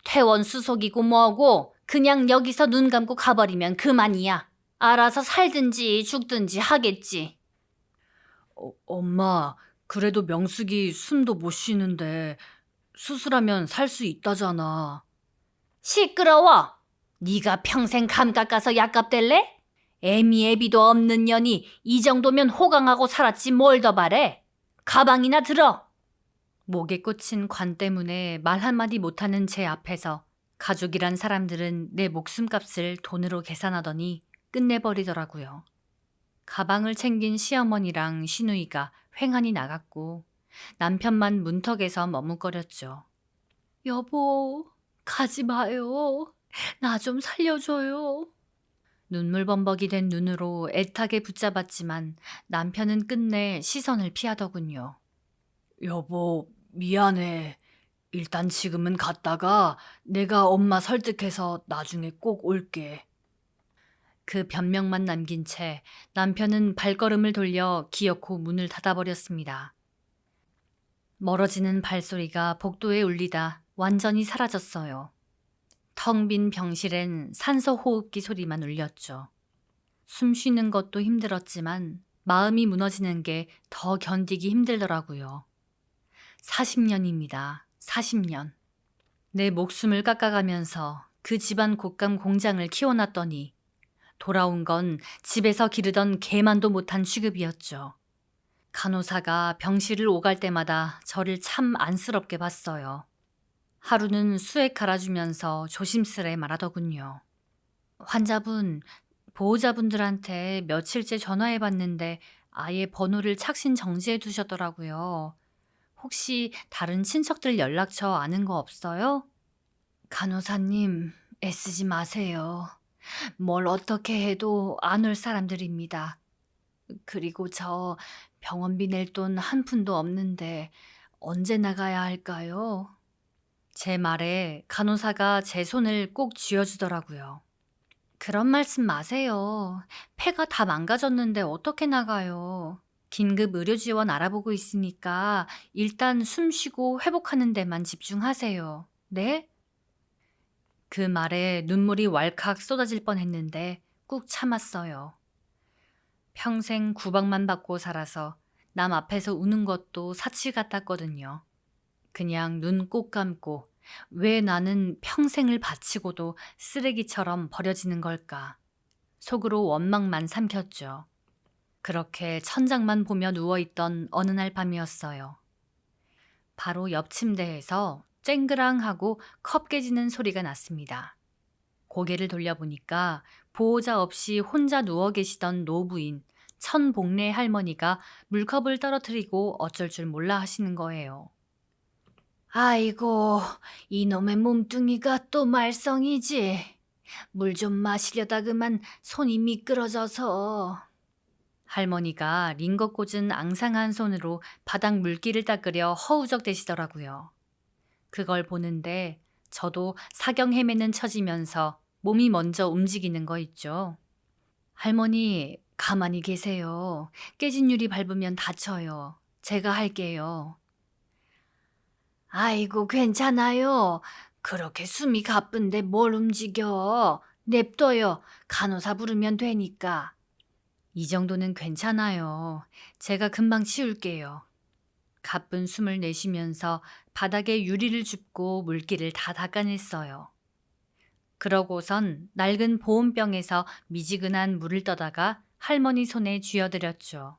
퇴원 수속이고 뭐고 그냥 여기서 눈 감고 가버리면 그만이야. 알아서 살든지 죽든지 하겠지. 엄마, 그래도 명숙이 숨도 못 쉬는데 수술하면 살 수 있다잖아. 시끄러워. 네가 평생 감 깎아서 약값 댈래? 애미애비도 없는 년이 이 정도면 호강하고 살았지 뭘 더 바래. 가방이나 들어. 목에 꽂힌 관 때문에 말 한마디 못하는 제 앞에서 가족이란 사람들은 내 목숨값을 돈으로 계산하더니 끝내버리더라고요. 가방을 챙긴 시어머니랑 시누이가 횡하니 나갔고 남편만 문턱에서 머뭇거렸죠. 여보, 가지 마요. 나 좀 살려줘요. 눈물범벅이 된 눈으로 애타게 붙잡았지만 남편은 끝내 시선을 피하더군요. 여보, 미안해. 일단 지금은 갔다가 내가 엄마 설득해서 나중에 꼭 올게. 그 변명만 남긴 채 남편은 발걸음을 돌려 기어코 문을 닫아버렸습니다. 멀어지는 발소리가 복도에 울리다 완전히 사라졌어요. 텅 빈 병실엔 산소 호흡기 소리만 울렸죠. 숨 쉬는 것도 힘들었지만 마음이 무너지는 게 더 견디기 힘들더라고요. 40년입니다. 40년. 내 목숨을 깎아가면서 그 집안 곶감 공장을 키워놨더니 돌아온 건 집에서 기르던 개만도 못한 취급이었죠. 간호사가 병실을 오갈 때마다 저를 참 안쓰럽게 봤어요. 하루는 수액 갈아주면서 조심스레 말하더군요. 환자분, 보호자분들한테 며칠째 전화해봤는데 아예 번호를 착신 정지해 두셨더라고요. 혹시 다른 친척들 연락처 아는 거 없어요? 간호사님, 애쓰지 마세요. 뭘 어떻게 해도 안 올 사람들입니다. 그리고 저 병원비 낼 돈 한 푼도 없는데 언제 나가야 할까요? 제 말에 간호사가 제 손을 꼭 쥐어주더라고요. 그런 말씀 마세요. 폐가 다 망가졌는데 어떻게 나가요? 긴급 의료 지원 알아보고 있으니까 일단 숨 쉬고 회복하는 데만 집중하세요. 네? 그 말에 눈물이 왈칵 쏟아질 뻔했는데 꾹 참았어요. 평생 구박만 받고 살아서 남 앞에서 우는 것도 사치 같았거든요. 그냥 눈 꼭 감고 왜 나는 평생을 바치고도 쓰레기처럼 버려지는 걸까? 속으로 원망만 삼켰죠. 그렇게 천장만 보며 누워있던 어느 날 밤이었어요. 바로 옆 침대에서 쨍그랑하고 컵 깨지는 소리가 났습니다. 고개를 돌려보니까 보호자 없이 혼자 누워 계시던 노부인 천복래 할머니가 물컵을 떨어뜨리고 어쩔 줄 몰라 하시는 거예요. 아이고, 이놈의 몸뚱이가 또 말썽이지. 물 좀 마시려다 그만 손이 미끄러져서. 할머니가 링거 꽂은 앙상한 손으로 바닥 물기를 닦으려 허우적대시더라고요. 그걸 보는데 저도 사경 헤매는 처지면서 몸이 먼저 움직이는 거 있죠. 할머니, 가만히 계세요. 깨진 유리 밟으면 다쳐요. 제가 할게요. 아이고, 괜찮아요. 그렇게 숨이 가쁜데 뭘 움직여. 냅둬요. 간호사 부르면 되니까. 이 정도는 괜찮아요. 제가 금방 치울게요. 가쁜 숨을 내쉬면서 바닥에 유리를 줍고 물기를 다 닦아냈어요. 그러고선 낡은 보온병에서 미지근한 물을 떠다가 할머니 손에 쥐어드렸죠.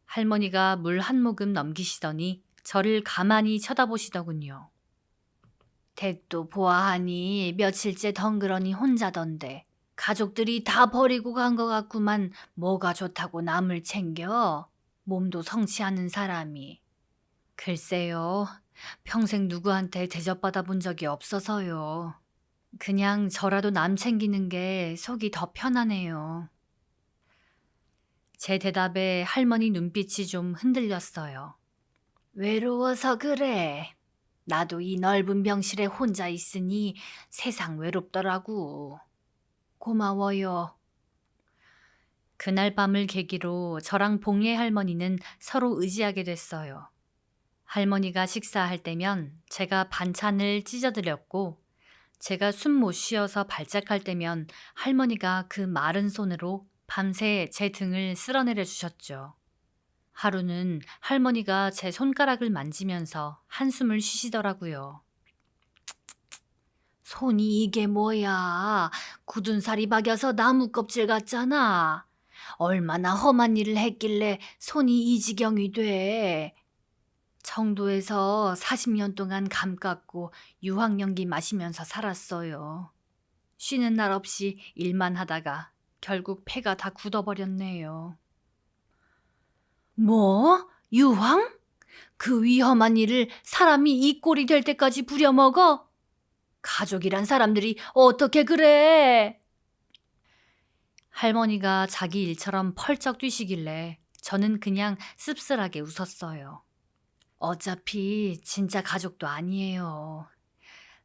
할머니가 물 한 모금 넘기시더니 저를 가만히 쳐다보시더군요. 댁도 보아하니 며칠째 덩그러니 혼자던데 가족들이 다 버리고 간 것 같구만. 뭐가 좋다고 남을 챙겨? 몸도 성치 않은 사람이. 글쎄요. 평생 누구한테 대접받아 본 적이 없어서요. 그냥 저라도 남 챙기는 게 속이 더 편하네요. 제 대답에 할머니 눈빛이 좀 흔들렸어요. 외로워서 그래. 나도 이 넓은 병실에 혼자 있으니 세상 외롭더라고. 고마워요. 그날 밤을 계기로 저랑 봉예 할머니는 서로 의지하게 됐어요. 할머니가 식사할 때면 제가 반찬을 찢어드렸고, 제가 숨 못 쉬어서 발작할 때면 할머니가 그 마른 손으로 밤새 제 등을 쓸어내려 주셨죠. 하루는 할머니가 제 손가락을 만지면서 한숨을 쉬시더라고요. 손이 이게 뭐야? 굳은 살이 박여서 나무 껍질 같잖아. 얼마나 험한 일을 했길래 손이 이 지경이 돼. 청도에서 40년 동안 감 깎고 유황연기 마시면서 살았어요. 쉬는 날 없이 일만 하다가 결국 폐가 다 굳어버렸네요. 뭐? 유황? 그 위험한 일을 사람이 이 꼴이 될 때까지 부려먹어? 가족이란 사람들이 어떻게 그래? 할머니가 자기 일처럼 펄쩍 뛰시길래 저는 그냥 씁쓸하게 웃었어요. 어차피 진짜 가족도 아니에요.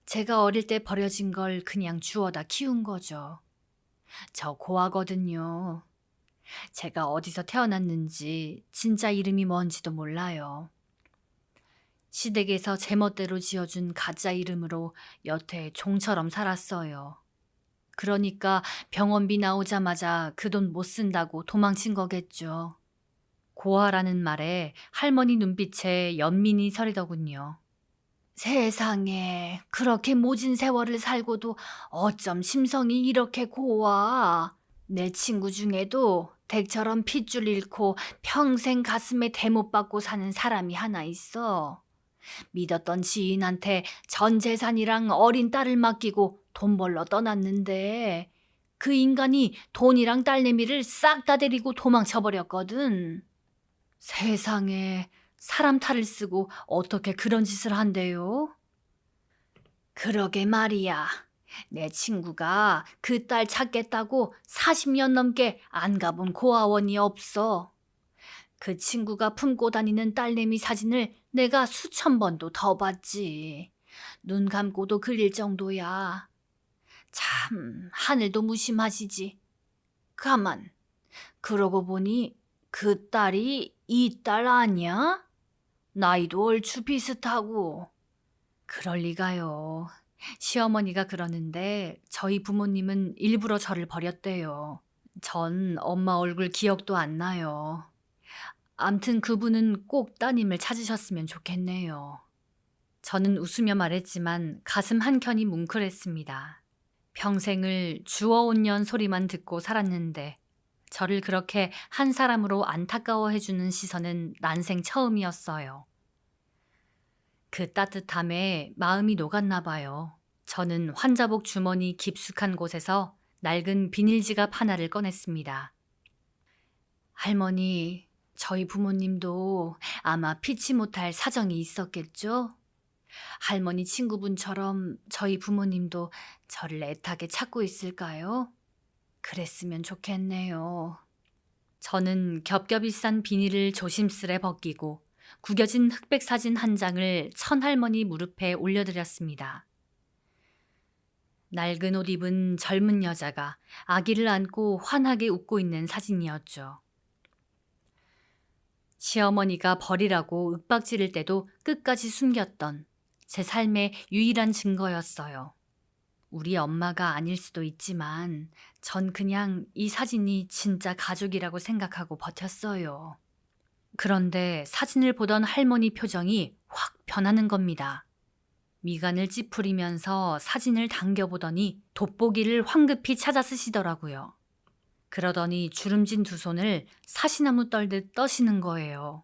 제가 어릴 때 버려진 걸 그냥 주워다 키운 거죠. 저 고아거든요. 제가 어디서 태어났는지 진짜 이름이 뭔지도 몰라요. 시댁에서 제멋대로 지어준 가짜 이름으로 여태 종처럼 살았어요. 그러니까 병원비 나오자마자 그 돈 못 쓴다고 도망친 거겠죠. 고아라는 말에 할머니 눈빛에 연민이 서리더군요. 세상에 그렇게 모진 세월을 살고도 어쩜 심성이 이렇게 고와. 내 친구 중에도 댁처럼 핏줄 잃고 평생 가슴에 대못 박고 사는 사람이 하나 있어. 믿었던 지인한테 전 재산이랑 어린 딸을 맡기고 돈 벌러 떠났는데 그 인간이 돈이랑 딸내미를 싹 다 데리고 도망쳐버렸거든. 세상에 사람 탈을 쓰고 어떻게 그런 짓을 한대요? 그러게 말이야. 내 친구가 그 딸 찾겠다고 40년 넘게 안 가본 고아원이 없어. 그 친구가 품고 다니는 딸내미 사진을 내가 수천 번도 더 봤지. 눈 감고도 그릴 정도야. 참 하늘도 무심하시지. 가만, 그러고 보니 그 딸이 이 딸 아니야? 나이도 얼추 비슷하고. 그럴 리가요. 시어머니가 그러는데 저희 부모님은 일부러 저를 버렸대요. 전 엄마 얼굴 기억도 안 나요. 암튼 그분은 꼭 따님을 찾으셨으면 좋겠네요. 저는 웃으며 말했지만 가슴 한켠이 뭉클했습니다. 평생을 주워온 년 소리만 듣고 살았는데 저를 그렇게 한 사람으로 안타까워해주는 시선은 난생 처음이었어요. 그 따뜻함에 마음이 녹았나 봐요. 저는 환자복 주머니 깊숙한 곳에서 낡은 비닐지갑 하나를 꺼냈습니다. 할머니, 저희 부모님도 아마 피치 못할 사정이 있었겠죠? 할머니 친구분처럼 저희 부모님도 저를 애타게 찾고 있을까요? 그랬으면 좋겠네요. 저는 겹겹이 싼 비닐을 조심스레 벗기고 구겨진 흑백 사진 한 장을 천할머니 무릎에 올려드렸습니다. 낡은 옷 입은 젊은 여자가 아기를 안고 환하게 웃고 있는 사진이었죠. 시어머니가 버리라고 윽박지를 때도 끝까지 숨겼던 제 삶의 유일한 증거였어요. 우리 엄마가 아닐 수도 있지만 전 그냥 이 사진이 진짜 가족이라고 생각하고 버텼어요. 그런데 사진을 보던 할머니 표정이 확 변하는 겁니다. 미간을 찌푸리면서 사진을 당겨보더니 돋보기를 황급히 찾아 쓰시더라고요. 그러더니 주름진 두 손을 사시나무 떨듯 떠시는 거예요.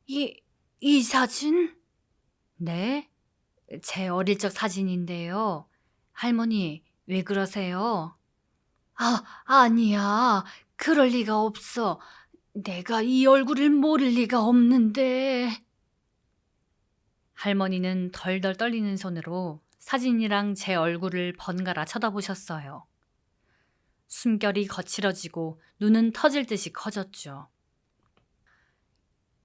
이 사진? 네? 제 어릴 적 사진인데요. 할머니, 왜 그러세요? 아니야. 그럴 리가 없어. 내가 이 얼굴을 모를 리가 없는데. 할머니는 덜덜 떨리는 손으로 사진이랑 제 얼굴을 번갈아 쳐다보셨어요. 숨결이 거칠어지고 눈은 터질 듯이 커졌죠.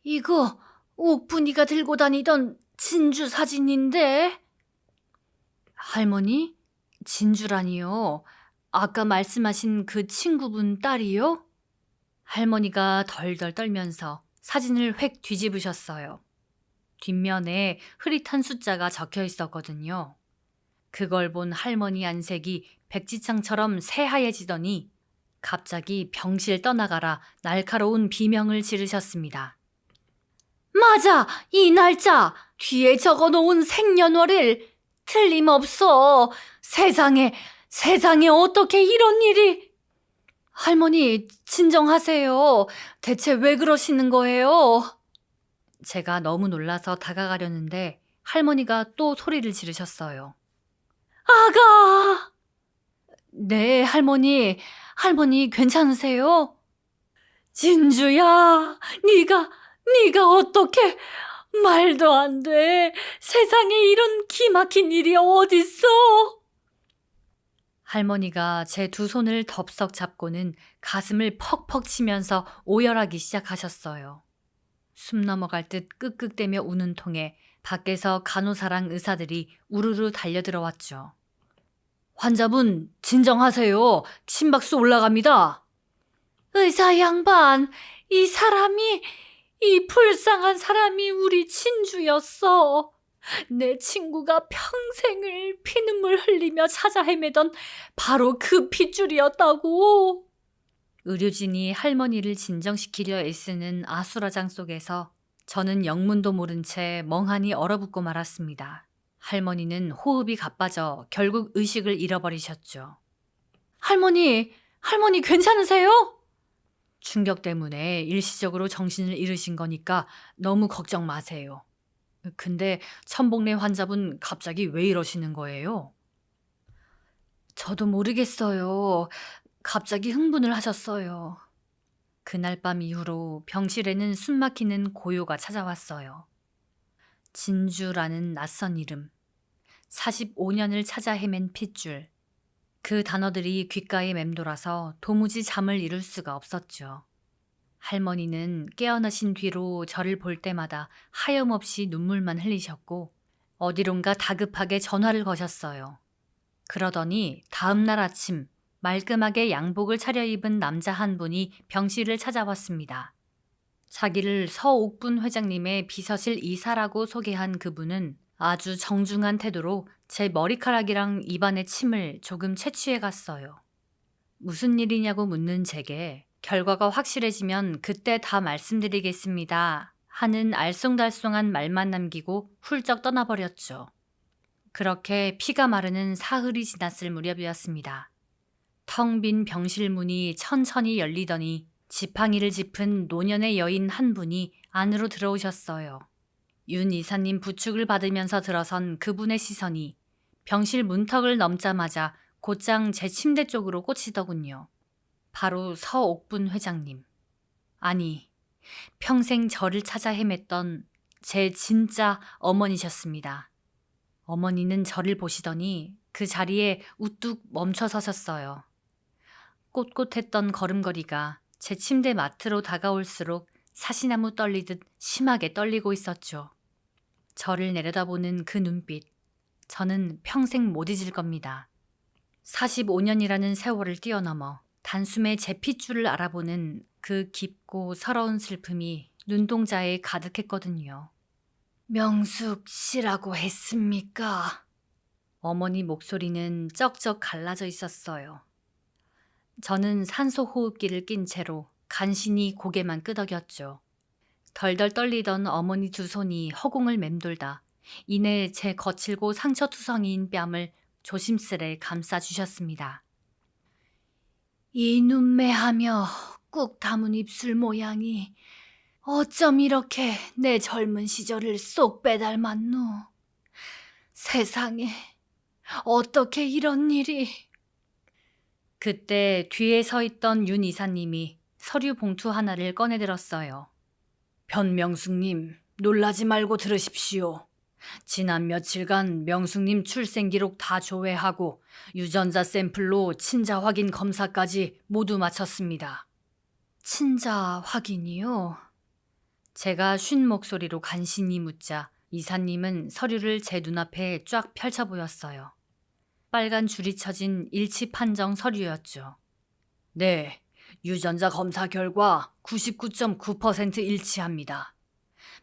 이거 옥분이가 들고 다니던 진주 사진인데? 할머니? 진주라니요? 아까 말씀하신 그 친구분 딸이요? 할머니가 덜덜 떨면서 사진을 획 뒤집으셨어요. 뒷면에 흐릿한 숫자가 적혀 있었거든요. 그걸 본 할머니 안색이 백지창처럼 새하얘지더니 갑자기 병실 떠나가라 날카로운 비명을 지르셨습니다. 맞아! 이 날짜! 뒤에 적어놓은 생년월일! 틀림없어! 세상에 어떻게 이런 일이! 할머니, 진정하세요. 대체 왜 그러시는 거예요? 제가 너무 놀라서 다가가려는데 할머니가 또 소리를 지르셨어요. 아가! 네, 할머니. 할머니 괜찮으세요? 진주야, 네가 어떻게... 말도 안 돼. 세상에 이런 기막힌 일이 어딨어? 할머니가 제 두 손을 덥석 잡고는 가슴을 퍽퍽 치면서 오열하기 시작하셨어요. 숨 넘어갈 듯 끄끄대며 우는 통에 밖에서 간호사랑 의사들이 우르르 달려들어왔죠. 환자분 진정하세요. 심박수 올라갑니다. 의사 양반, 이 불쌍한 사람이 우리 진주였어. 내 친구가 평생을 피눈물 흘리며 찾아 헤매던 바로 그 핏줄이었다고. 의료진이 할머니를 진정시키려 애쓰는 아수라장 속에서 저는 영문도 모른 채 멍하니 얼어붙고 말았습니다. 할머니는 호흡이 가빠져 결국 의식을 잃어버리셨죠. 할머니 괜찮으세요? 충격 때문에 일시적으로 정신을 잃으신 거니까 너무 걱정 마세요. 근데 천복래 환자분 갑자기 왜 이러시는 거예요? 저도 모르겠어요. 갑자기 흥분을 하셨어요. 그날 밤 이후로 병실에는 숨막히는 고요가 찾아왔어요. 진주라는 낯선 이름, 45년을 찾아 헤맨 핏줄, 그 단어들이 귓가에 맴돌아서 도무지 잠을 이룰 수가 없었죠. 할머니는 깨어나신 뒤로 저를 볼 때마다 하염없이 눈물만 흘리셨고 어디론가 다급하게 전화를 거셨어요. 그러더니 다음 날 아침 말끔하게 양복을 차려입은 남자 한 분이 병실을 찾아왔습니다. 자기를 서옥분 회장님의 비서실 이사라고 소개한 그분은 아주 정중한 태도로 제 머리카락이랑 입안의 침을 조금 채취해 갔어요. 무슨 일이냐고 묻는 제게 결과가 확실해지면 그때 다 말씀드리겠습니다 하는 알쏭달쏭한 말만 남기고 훌쩍 떠나버렸죠. 그렇게 피가 마르는 사흘이 지났을 무렵이었습니다. 텅 빈 병실 문이 천천히 열리더니 지팡이를 짚은 노년의 여인 한 분이 안으로 들어오셨어요. 윤 이사님 부축을 받으면서 들어선 그분의 시선이 병실 문턱을 넘자마자 곧장 제 침대 쪽으로 꽂히더군요. 바로 서옥분 회장님. 아니, 평생 저를 찾아 헤맸던 제 진짜 어머니셨습니다. 어머니는 저를 보시더니 그 자리에 우뚝 멈춰 서셨어요. 꼿꼿했던 걸음걸이가 제 침대 마트로 다가올수록 사시나무 떨리듯 심하게 떨리고 있었죠. 저를 내려다보는 그 눈빛, 저는 평생 못 잊을 겁니다. 45년이라는 세월을 뛰어넘어 단숨에 제 핏줄을 알아보는 그 깊고 서러운 슬픔이 눈동자에 가득했거든요. 명숙 씨라고 했습니까? 어머니 목소리는 쩍쩍 갈라져 있었어요. 저는 산소 호흡기를 낀 채로 간신히 고개만 끄덕였죠. 덜덜 떨리던 어머니 두 손이 허공을 맴돌다 이내 제 거칠고 상처투성이인 뺨을 조심스레 감싸주셨습니다. 이 눈매하며 꾹 담은 입술 모양이 어쩜 이렇게 내 젊은 시절을 쏙 빼닮았노. 세상에 어떻게 이런 일이... 그때 뒤에 서 있던 윤 이사님이 서류 봉투 하나를 꺼내들었어요. 변명숙님, 놀라지 말고 들으십시오. 지난 며칠간 명숙님 출생 기록 다 조회하고 유전자 샘플로 친자 확인 검사까지 모두 마쳤습니다. 친자 확인이요? 제가 쉰 목소리로 간신히 묻자 이사님은 서류를 제 눈앞에 쫙 펼쳐 보였어요. 빨간 줄이 쳐진 일치 판정 서류였죠. 네, 유전자 검사 결과 99.9% 일치합니다.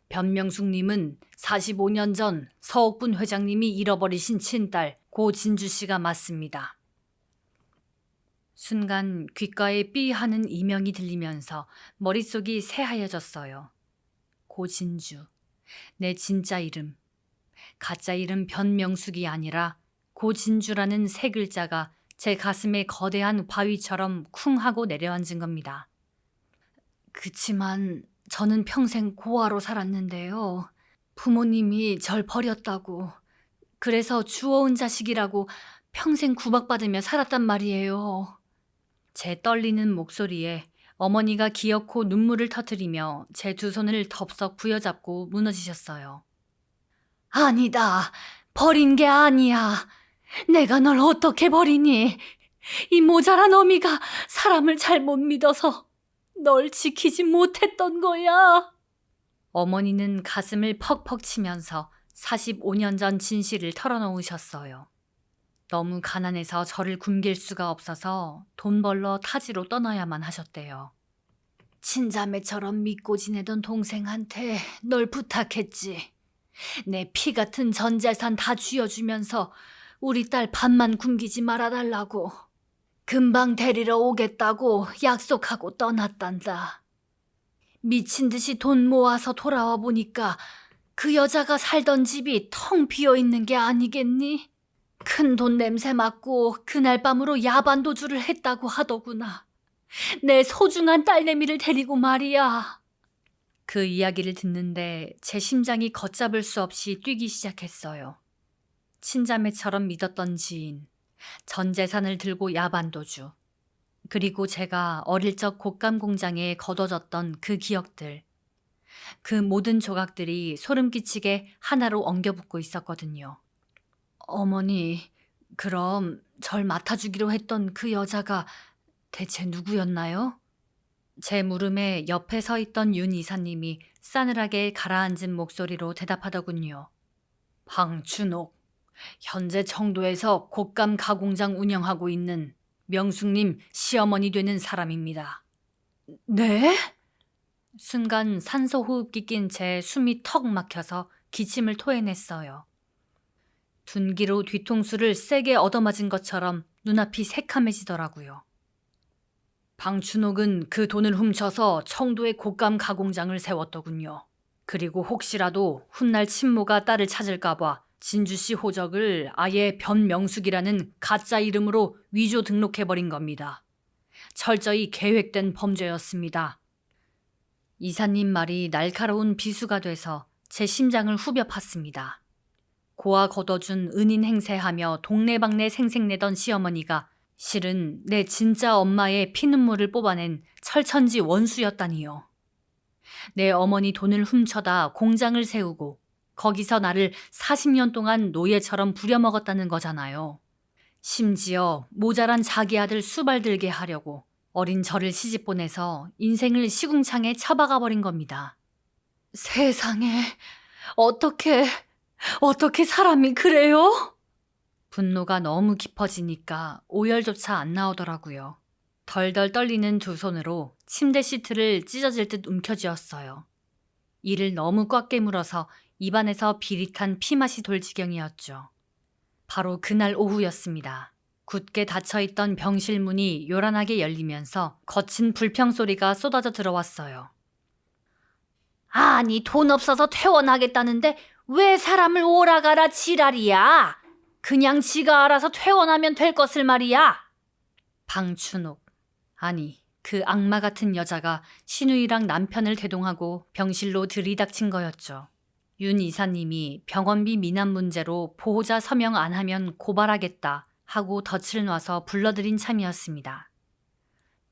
변명숙님은 45년 전 서옥분 회장님이 잃어버리신 친딸 고진주 씨가 맞습니다. 순간 귓가에 삐 하는 이명이 들리면서 머릿속이 새하얘졌어요. 고진주, 내 진짜 이름. 가짜 이름 변명숙이 아니라 고진주라는 세 글자가 제 가슴에 거대한 바위처럼 쿵 하고 내려앉은 겁니다. 그치만 저는 평생 고아로 살았는데요. 부모님이 절 버렸다고, 그래서 주워온 자식이라고 평생 구박받으며 살았단 말이에요. 제 떨리는 목소리에 어머니가 기어코 눈물을 터뜨리며 제 두 손을 덥석 부여잡고 무너지셨어요. 아니다. 버린 게 아니야. 내가 널 어떻게 버리니? 이 모자란 어미가 사람을 잘못 믿어서 널 지키지 못했던 거야. 어머니는 가슴을 퍽퍽 치면서 45년 전 진실을 털어놓으셨어요. 너무 가난해서 저를 굶길 수가 없어서 돈 벌러 타지로 떠나야만 하셨대요. 친자매처럼 믿고 지내던 동생한테 널 부탁했지. 내 피 같은 전 재산 다 쥐어주면서 우리 딸 밥만 굶기지 말아달라고. 금방 데리러 오겠다고 약속하고 떠났단다. 미친 듯이 돈 모아서 돌아와 보니까 그 여자가 살던 집이 텅 비어있는 게 아니겠니? 큰 돈 냄새 맡고 그날 밤으로 야반 도주를 했다고 하더구나. 내 소중한 딸내미를 데리고 말이야. 그 이야기를 듣는데 제 심장이 걷잡을 수 없이 뛰기 시작했어요. 친자매처럼 믿었던 지인, 전 재산을 들고 야반 도주, 그리고 제가 어릴 적 곶감 공장에 거둬졌던 그 기억들. 그 모든 조각들이 소름 끼치게 하나로 엉겨붙고 있었거든요. 어머니, 그럼 절 맡아주기로 했던 그 여자가 대체 누구였나요? 제 물음에 옆에 서 있던 윤 이사님이 싸늘하게 가라앉은 목소리로 대답하더군요. 방춘옥, 현재 청도에서 곶감 가공장 운영하고 있는 명숙님 시어머니 되는 사람입니다. 네? 순간 산소 호흡기 낀 제 숨이 턱 막혀서 기침을 토해냈어요. 둔기로 뒤통수를 세게 얻어맞은 것처럼 눈앞이 새카매지더라고요. 방춘옥은 그 돈을 훔쳐서 청도에 곶감 가공장을 세웠더군요. 그리고 혹시라도 훗날 친모가 딸을 찾을까봐 진주씨 호적을 아예 변명숙이라는 가짜 이름으로 위조 등록해버린 겁니다. 철저히 계획된 범죄였습니다. 이사님 말이 날카로운 비수가 돼서 제 심장을 후벼 팠습니다. 고아 걷어준 은인 행세하며 동네방네 생색내던 시어머니가 실은 내 진짜 엄마의 피눈물을 뽑아낸 철천지 원수였다니요. 내 어머니 돈을 훔쳐다 공장을 세우고 거기서 나를 40년 동안 노예처럼 부려먹었다는 거잖아요. 심지어 모자란 자기 아들 수발들게 하려고 어린 저를 시집보내서 인생을 시궁창에 처박아 버린 겁니다. 세상에, 어떻게 사람이 그래요? 분노가 너무 깊어지니까 오열조차 안 나오더라고요. 덜덜 떨리는 두 손으로 침대 시트를 찢어질 듯 움켜쥐었어요. 이를 너무 꽉 깨물어서 입안에서 비릿한 피맛이 돌 지경이었죠. 바로 그날 오후였습니다. 굳게 닫혀있던 병실 문이 요란하게 열리면서 거친 불평 소리가 쏟아져 들어왔어요. 아니, 돈 없어서 퇴원하겠다는데 왜 사람을 오라가라 지랄이야? 그냥 지가 알아서 퇴원하면 될 것을 말이야. 방춘옥, 아니 그 악마 같은 여자가 신우이랑 남편을 대동하고 병실로 들이닥친 거였죠. 윤 이사님이 병원비 미납 문제로 보호자 서명 안 하면 고발하겠다 하고 덫을 놔서 불러들인 참이었습니다.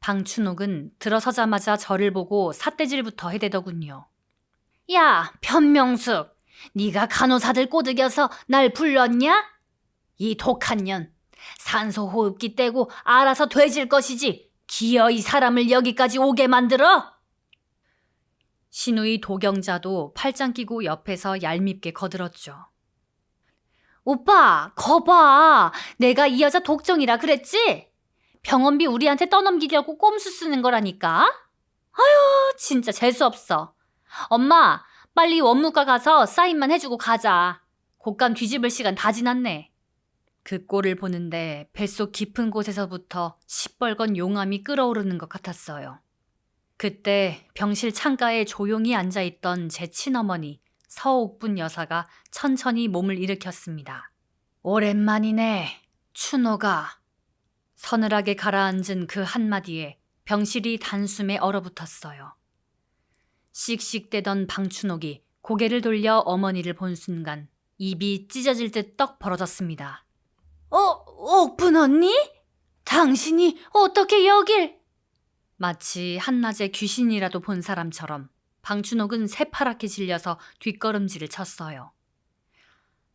방춘옥은 들어서자마자 저를 보고 삿대질부터 해대더군요. 야, 변명숙, 네가 간호사들 꼬드겨서 날 불렀냐? 이 독한 년, 산소 호흡기 떼고 알아서 돼질 것이지 기어이 사람을 여기까지 오게 만들어? 신우이 도경자도 팔짱 끼고 옆에서 얄밉게 거들었죠. 오빠, 거봐. 내가 이 여자 독종이라 그랬지? 병원비 우리한테 떠넘기려고 꼼수 쓰는 거라니까? 아유, 진짜 재수없어. 엄마, 빨리 원무과 가서 사인만 해주고 가자. 곶감 뒤집을 시간 다 지났네. 그 꼴을 보는데 뱃속 깊은 곳에서부터 시뻘건 용암이 끓어오르는 것 같았어요. 그때 병실 창가에 조용히 앉아있던 제 친어머니 서옥분 여사가 천천히 몸을 일으켰습니다. 오랜만이네, 춘호가. 서늘하게 가라앉은 그 한마디에 병실이 단숨에 얼어붙었어요. 씩씩대던 방춘옥이 고개를 돌려 어머니를 본 순간 입이 찢어질 듯 떡 벌어졌습니다. 옥분 언니? 당신이 어떻게 여길? 마치 한낮에 귀신이라도 본 사람처럼 방춘옥은 새파랗게 질려서 뒷걸음질을 쳤어요.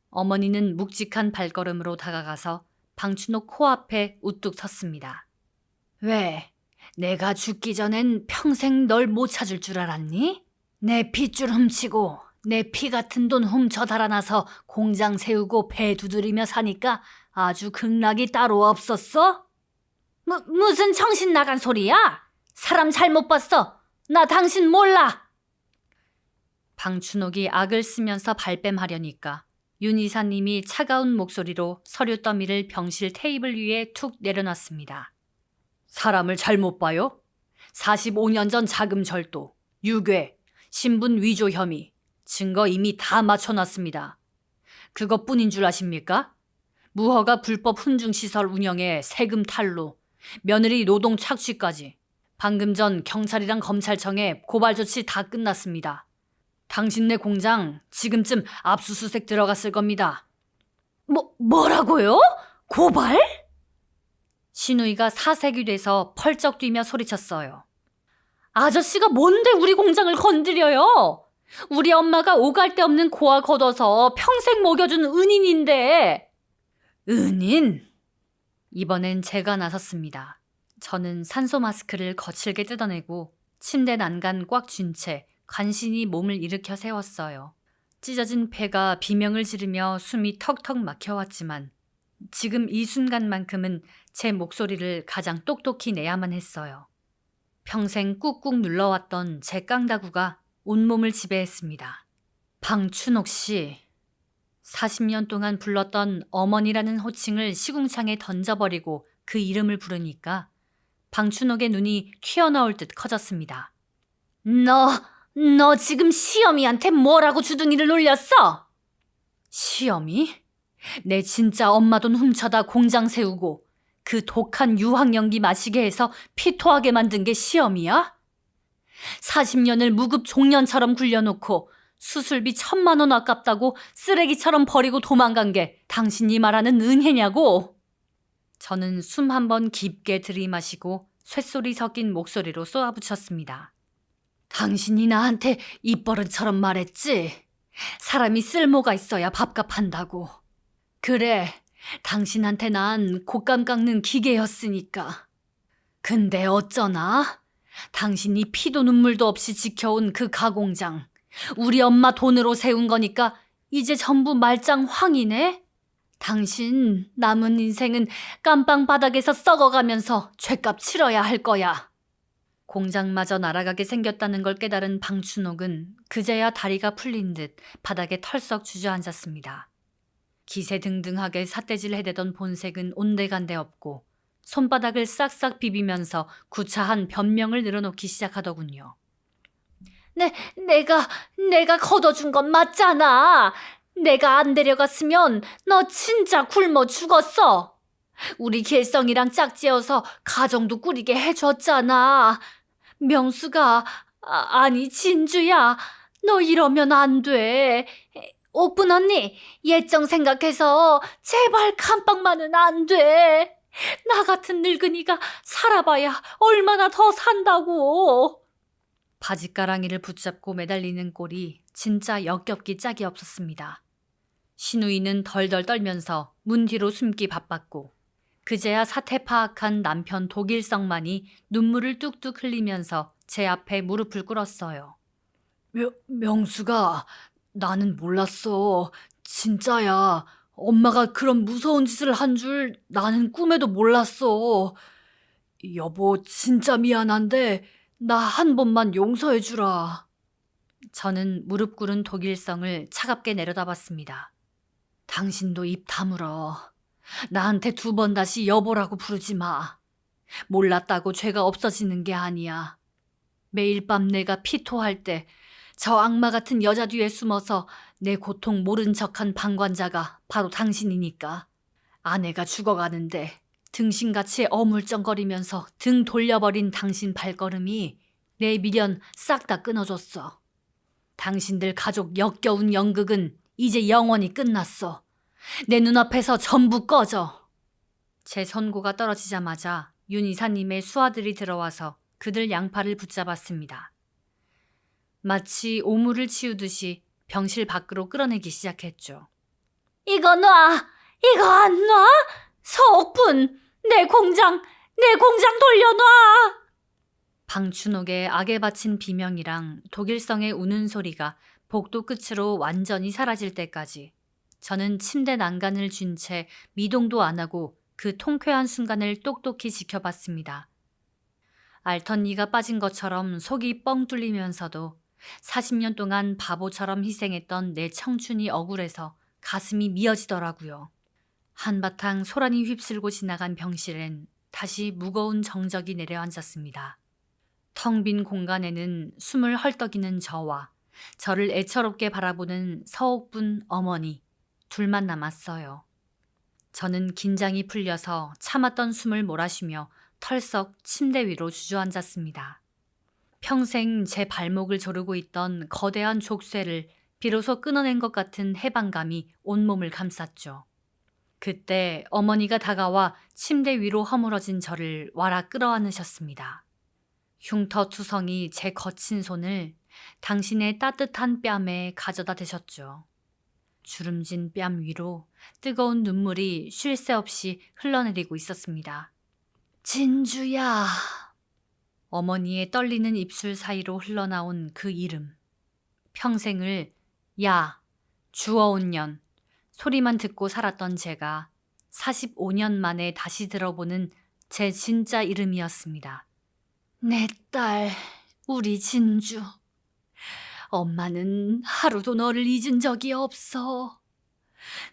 어머니는 묵직한 발걸음으로 다가가서 방춘옥 코앞에 우뚝 섰습니다. 왜? 내가 죽기 전엔 평생 널 못 찾을 줄 알았니? 내 핏줄 훔치고 내 피 같은 돈 훔쳐 달아나서 공장 세우고 배 두드리며 사니까 아주 극락이 따로 없었어? 무슨 정신 나간 소리야? 사람 잘못 봤어. 나 당신 몰라. 방춘옥이 악을 쓰면서 발뺌하려니까 윤 이사님이 차가운 목소리로 서류 더미를 병실 테이블 위에 툭 내려놨습니다. 사람을 잘못 봐요? 45년 전 자금 절도, 유괴, 신분 위조 혐의, 증거 이미 다 맞춰놨습니다. 그것뿐인 줄 아십니까? 무허가 불법 훈중시설 운영에 세금 탈루, 며느리 노동 착취까지. 방금 전 경찰이랑 검찰청에 고발 조치 다 끝났습니다. 당신네 공장 지금쯤 압수수색 들어갔을 겁니다. 뭐라고요? 고발? 신우이가 사색이 돼서 펄쩍 뛰며 소리쳤어요. 아저씨가 뭔데 우리 공장을 건드려요? 우리 엄마가 오갈 데 없는 고아 거둬서 평생 먹여준 은인인데. 은인? 이번엔 제가 나섰습니다. 저는 산소 마스크를 거칠게 뜯어내고 침대 난간 꽉 쥔 채 간신히 몸을 일으켜 세웠어요. 찢어진 폐가 비명을 지르며 숨이 턱턱 막혀왔지만 지금 이 순간만큼은 제 목소리를 가장 똑똑히 내야만 했어요. 평생 꾹꾹 눌러왔던 제 깡다구가 온몸을 지배했습니다. 방춘옥 씨. 40년 동안 불렀던 어머니라는 호칭을 시궁창에 던져버리고 그 이름을 부르니까 방춘옥의 눈이 튀어나올 듯 커졌습니다. 너 지금 시어미한테 뭐라고 주둥이를 놀렸어? 시어미? 내 진짜 엄마 돈 훔쳐다 공장 세우고 그 독한 유황연기 마시게 해서 피토하게 만든 게 시어미야? 40년을 무급 종년처럼 굴려놓고 수술비 1,000만 원 아깝다고 쓰레기처럼 버리고 도망간 게 당신이 말하는 은혜냐고? 저는 숨 한 번 깊게 들이마시고 쇳소리 섞인 목소리로 쏘아붙였습니다. 당신이 나한테 입버릇처럼 말했지? 사람이 쓸모가 있어야 밥값 한다고. 그래, 당신한테 난 곶감 깎는 기계였으니까. 근데 어쩌나? 당신이 피도 눈물도 없이 지켜온 그 가공장, 우리 엄마 돈으로 세운 거니까 이제 전부 말짱 황이네? 당신 남은 인생은 깜빵 바닥에서 썩어가면서 죗값 치러야 할 거야. 공장마저 날아가게 생겼다는 걸 깨달은 방춘옥은 그제야 다리가 풀린 듯 바닥에 털썩 주저앉았습니다. 기세등등하게 삿대질 해대던 본색은 온데간데 없고 손바닥을 싹싹 비비면서 구차한 변명을 늘어놓기 시작하더군요. 내가 걷어준 건 맞잖아. 내가 안 데려갔으면 너 진짜 굶어 죽었어. 우리 길성이랑 짝지어서 가정도 꾸리게 해줬잖아. 명수가, 아니 진주야, 너 이러면 안 돼. 옥분 언니, 예정 생각해서 제발 감방만은 안 돼. 나 같은 늙은이가 살아봐야 얼마나 더 산다고. 바짓가랑이를 붙잡고 매달리는 꼴이 진짜 역겹기 짝이 없었습니다. 신우이는 덜덜 떨면서 문 뒤로 숨기 바빴고 그제야 사태 파악한 남편 독일성만이 눈물을 뚝뚝 흘리면서 제 앞에 무릎을 꿇었어요. 명수가, 나는 몰랐어. 진짜야. 엄마가 그런 무서운 짓을 한 줄 나는 꿈에도 몰랐어. 여보, 진짜 미안한데 나 한 번만 용서해주라. 저는 무릎 꿇은 독일성을 차갑게 내려다봤습니다. 당신도 입 다물어. 나한테 2번 다시 여보라고 부르지 마. 몰랐다고 죄가 없어지는 게 아니야. 매일 밤 내가 피토할 때 저 악마 같은 여자 뒤에 숨어서 내 고통 모른 척한 방관자가 바로 당신이니까. 아내가 죽어가는데 등신같이 어물쩡거리면서 등 돌려버린 당신 발걸음이 내 미련 싹 다 끊어줬어. 당신들 가족 역겨운 연극은 이제 영원히 끝났어. 내 눈앞에서 전부 꺼져. 제 선고가 떨어지자마자 윤 이사님의 수하들이 들어와서 그들 양팔을 붙잡았습니다. 마치 오물을 치우듯이 병실 밖으로 끌어내기 시작했죠. 이거 놔! 이거 안 놔! 서옥분! 내 공장 돌려놔! 방춘옥의 악에 바친 비명이랑 독일성의 우는 소리가 복도 끝으로 완전히 사라질 때까지 저는 침대 난간을 쥔 채 미동도 안 하고 그 통쾌한 순간을 똑똑히 지켜봤습니다. 알턴니가 빠진 것처럼 속이 뻥 뚫리면서도 40년 동안 바보처럼 희생했던 내 청춘이 억울해서 가슴이 미어지더라고요. 한바탕 소란이 휩쓸고 지나간 병실엔 다시 무거운 정적이 내려앉았습니다. 텅 빈 공간에는 숨을 헐떡이는 저와 저를 애처롭게 바라보는 서옥분 어머니 둘만 남았어요. 저는 긴장이 풀려서 참았던 숨을 몰아쉬며 털썩 침대 위로 주저앉았습니다. 평생 제 발목을 조르고 있던 거대한 족쇄를 비로소 끊어낸 것 같은 해방감이 온몸을 감쌌죠. 그때 어머니가 다가와 침대 위로 허물어진 저를 와라 끌어안으셨습니다. 흉터투성이 제 거친 손을 당신의 따뜻한 뺨에 가져다 대셨죠. 주름진 뺨 위로 뜨거운 눈물이 쉴 새 없이 흘러내리고 있었습니다. 진주야. 어머니의 떨리는 입술 사이로 흘러나온 그 이름. 평생을 야, 주어온 년 소리만 듣고 살았던 제가 45년 만에 다시 들어보는 제 진짜 이름이었습니다. 내 딸, 우리 진주. 엄마는 하루도 너를 잊은 적이 없어.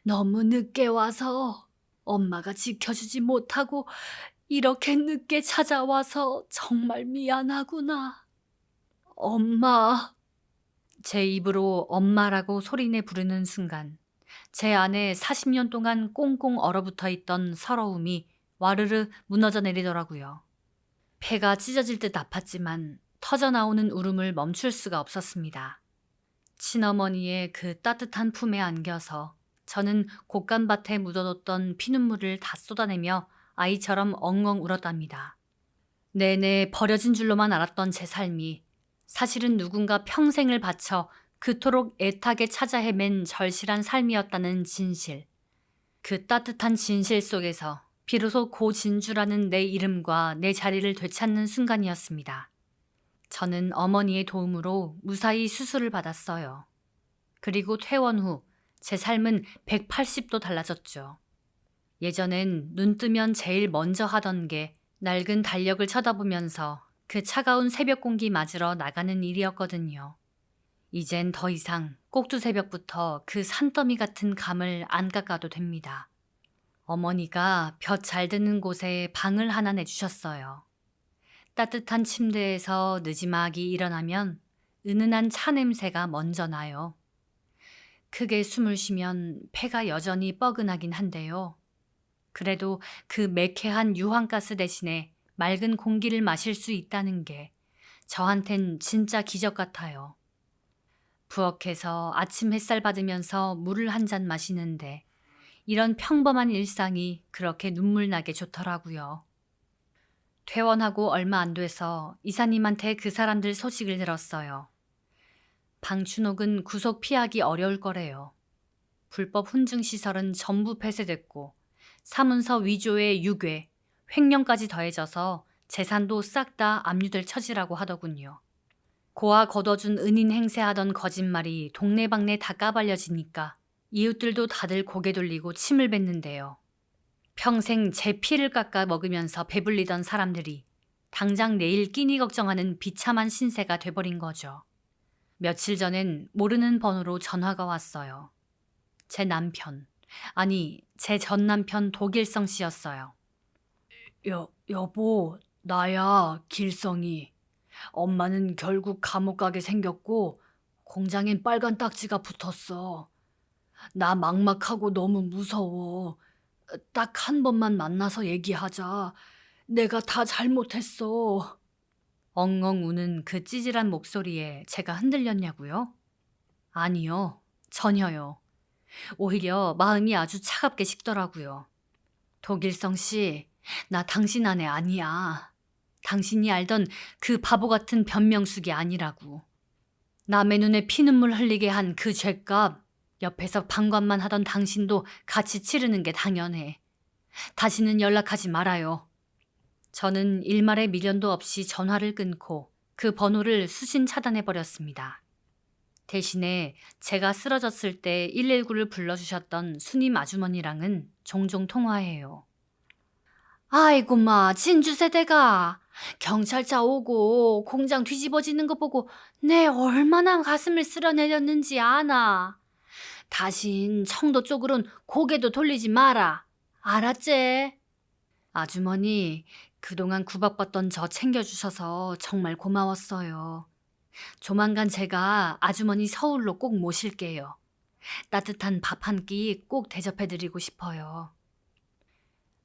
너무 늦게 와서 엄마가 지켜주지 못하고 이렇게 늦게 찾아와서 정말 미안하구나. 엄마. 제 입으로 엄마라고 소리내 부르는 순간 제 안에 40년 동안 꽁꽁 얼어붙어 있던 서러움이 와르르 무너져 내리더라고요. 폐가 찢어질 듯 아팠지만 터져나오는 울음을 멈출 수가 없었습니다. 친어머니의 그 따뜻한 품에 안겨서 저는 곶감밭에 묻어뒀던 피눈물을 다 쏟아내며 아이처럼 엉엉 울었답니다. 내내 버려진 줄로만 알았던 제 삶이 사실은 누군가 평생을 바쳐 그토록 애타게 찾아 헤맨 절실한 삶이었다는 진실. 그 따뜻한 진실 속에서 비로소 고진주라는 내 이름과 내 자리를 되찾는 순간이었습니다. 저는 어머니의 도움으로 무사히 수술을 받았어요. 그리고 퇴원 후 제 삶은 180도 달라졌죠. 예전엔 눈 뜨면 제일 먼저 하던 게 낡은 달력을 쳐다보면서 그 차가운 새벽 공기 맞으러 나가는 일이었거든요. 이젠 더 이상 꼭두새벽부터 그 산더미 같은 감을 안 깎아도 됩니다. 어머니가 볕 잘 드는 곳에 방을 하나 내주셨어요. 따뜻한 침대에서 느지막이 일어나면 은은한 차 냄새가 먼저 나요. 크게 숨을 쉬면 폐가 여전히 뻐근하긴 한데요. 그래도 그 매캐한 유황가스 대신에 맑은 공기를 마실 수 있다는 게 저한텐 진짜 기적 같아요. 부엌에서 아침 햇살 받으면서 물을 한 잔 마시는데 이런 평범한 일상이 그렇게 눈물나게 좋더라고요. 퇴원하고 얼마 안 돼서 이사님한테 그 사람들 소식을 들었어요. 방춘옥은 구속 피하기 어려울 거래요. 불법 훈증시설은 전부 폐쇄됐고 사문서 위조에 유괴, 횡령까지 더해져서 재산도 싹 다 압류될 처지라고 하더군요. 고아 걷어준 은인 행세하던 거짓말이 동네방네 다 까발려지니까 이웃들도 다들 고개 돌리고 침을 뱉는데요. 평생 제 피를 깎아 먹으면서 배불리던 사람들이 당장 내일 끼니 걱정하는 비참한 신세가 돼버린 거죠. 며칠 전엔 모르는 번호로 전화가 왔어요. 제 남편, 아니 제 전 남편 도길성 씨였어요. 여보, 나야, 길성이. 엄마는 결국 감옥 가게 생겼고 공장엔 빨간 딱지가 붙었어. 나 막막하고 너무 무서워. 딱 한 번만 만나서 얘기하자. 내가 다 잘못했어. 엉엉 우는 그 찌질한 목소리에 제가 흔들렸냐고요? 아니요, 전혀요. 오히려 마음이 아주 차갑게 식더라고요. 도길성 씨, 나 당신 아내 아니야. 당신이 알던 그 바보 같은 변명숙이 아니라고. 남의 눈에 피눈물 흘리게 한 그 죄값 옆에서 방관만 하던 당신도 같이 치르는 게 당연해. 다시는 연락하지 말아요. 저는 일말의 미련도 없이 전화를 끊고 그 번호를 수신 차단해버렸습니다. 대신에 제가 쓰러졌을 때 119를 불러주셨던 수님 아주머니랑은 종종 통화해요. 아이고 마, 진주세대가 경찰차 오고 공장 뒤집어지는 거 보고 내 얼마나 가슴을 쓸어내렸는지 아나. 다신 청도 쪽으론 고개도 돌리지 마라. 알았지? 아주머니, 그동안 구박받던 저 챙겨주셔서 정말 고마웠어요. 조만간 제가 아주머니 서울로 꼭 모실게요. 따뜻한 밥 한 끼 꼭 대접해드리고 싶어요.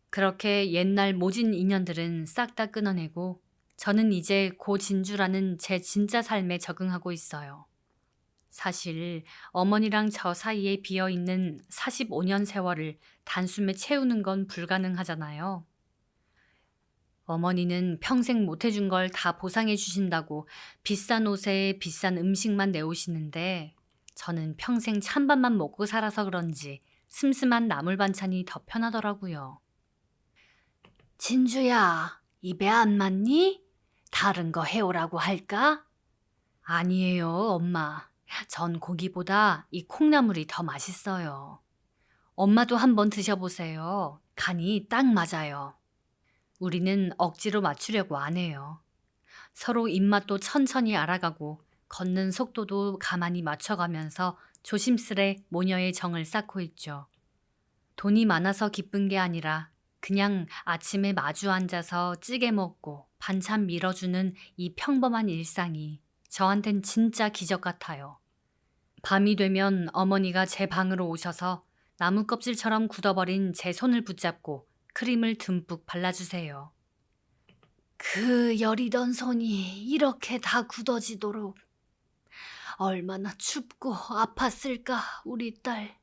그렇게 옛날 모진 인연들은 싹 다 끊어내고 저는 이제 고 진주라는 제 진짜 삶에 적응하고 있어요. 사실 어머니랑 저 사이에 비어있는 45년 세월을 단숨에 채우는 건 불가능하잖아요. 어머니는 평생 못해준 걸 다 보상해 주신다고 비싼 옷에 비싼 음식만 내오시는데 저는 평생 찬밥만 먹고 살아서 그런지 슴슴한 나물 반찬이 더 편하더라고요. 진주야, 입에 안 맞니? 다른 거 해오라고 할까? 아니에요, 엄마. 전 고기보다 이 콩나물이 더 맛있어요. 엄마도 한번 드셔보세요. 간이 딱 맞아요. 우리는 억지로 맞추려고 안 해요. 서로 입맛도 천천히 알아가고 걷는 속도도 가만히 맞춰가면서 조심스레 모녀의 정을 쌓고 있죠. 돈이 많아서 기쁜 게 아니라 그냥 아침에 마주 앉아서 찌개 먹고 반찬 밀어주는 이 평범한 일상이 저한텐 진짜 기적 같아요. 밤이 되면 어머니가 제 방으로 오셔서 나무 껍질처럼 굳어버린 제 손을 붙잡고 크림을 듬뿍 발라주세요. 그 여리던 손이 이렇게 다 굳어지도록 얼마나 춥고 아팠을까 우리 딸.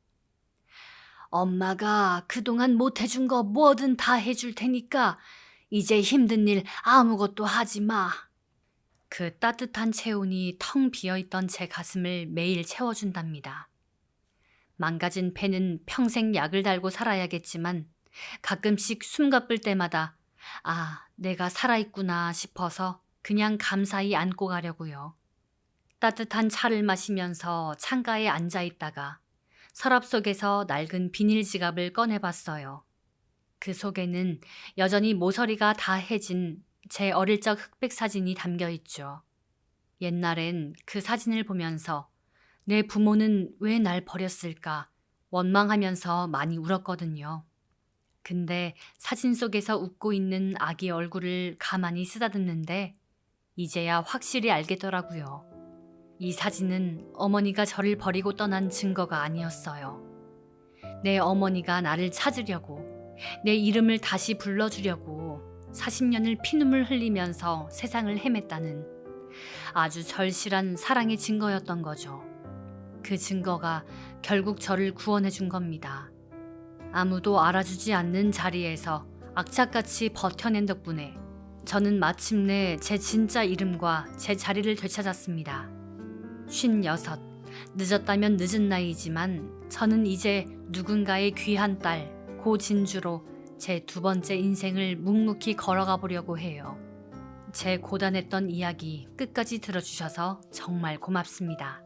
엄마가 그동안 못해준 거 뭐든 다 해줄 테니까 이제 힘든 일 아무것도 하지 마. 그 따뜻한 체온이 텅 비어있던 제 가슴을 매일 채워준답니다. 망가진 폐는 평생 약을 달고 살아야겠지만 가끔씩 숨가쁠 때마다 아, 내가 살아있구나 싶어서 그냥 감사히 안고 가려고요. 따뜻한 차를 마시면서 창가에 앉아있다가 서랍 속에서 낡은 비닐 지갑을 꺼내봤어요. 그 속에는 여전히 모서리가 다 해진 제 어릴 적 흑백 사진이 담겨있죠. 옛날엔 그 사진을 보면서 내 부모는 왜 날 버렸을까 원망하면서 많이 울었거든요. 근데 사진 속에서 웃고 있는 아기 얼굴을 가만히 쓰다듬는데 이제야 확실히 알겠더라고요. 이 사진은 어머니가 저를 버리고 떠난 증거가 아니었어요. 내 어머니가 나를 찾으려고, 내 이름을 다시 불러주려고 40년을 피눈물 흘리면서 세상을 헤맸다는 아주 절실한 사랑의 증거였던 거죠. 그 증거가 결국 저를 구원해 준 겁니다. 아무도 알아주지 않는 자리에서 악착같이 버텨낸 덕분에 저는 마침내 제 진짜 이름과 제 자리를 되찾았습니다. 56. 늦었다면 늦은 나이지만 저는 이제 누군가의 귀한 딸 고진주로 제 두 번째 인생을 묵묵히 걸어가 보려고 해요. 제 고단했던 이야기 끝까지 들어주셔서 정말 고맙습니다.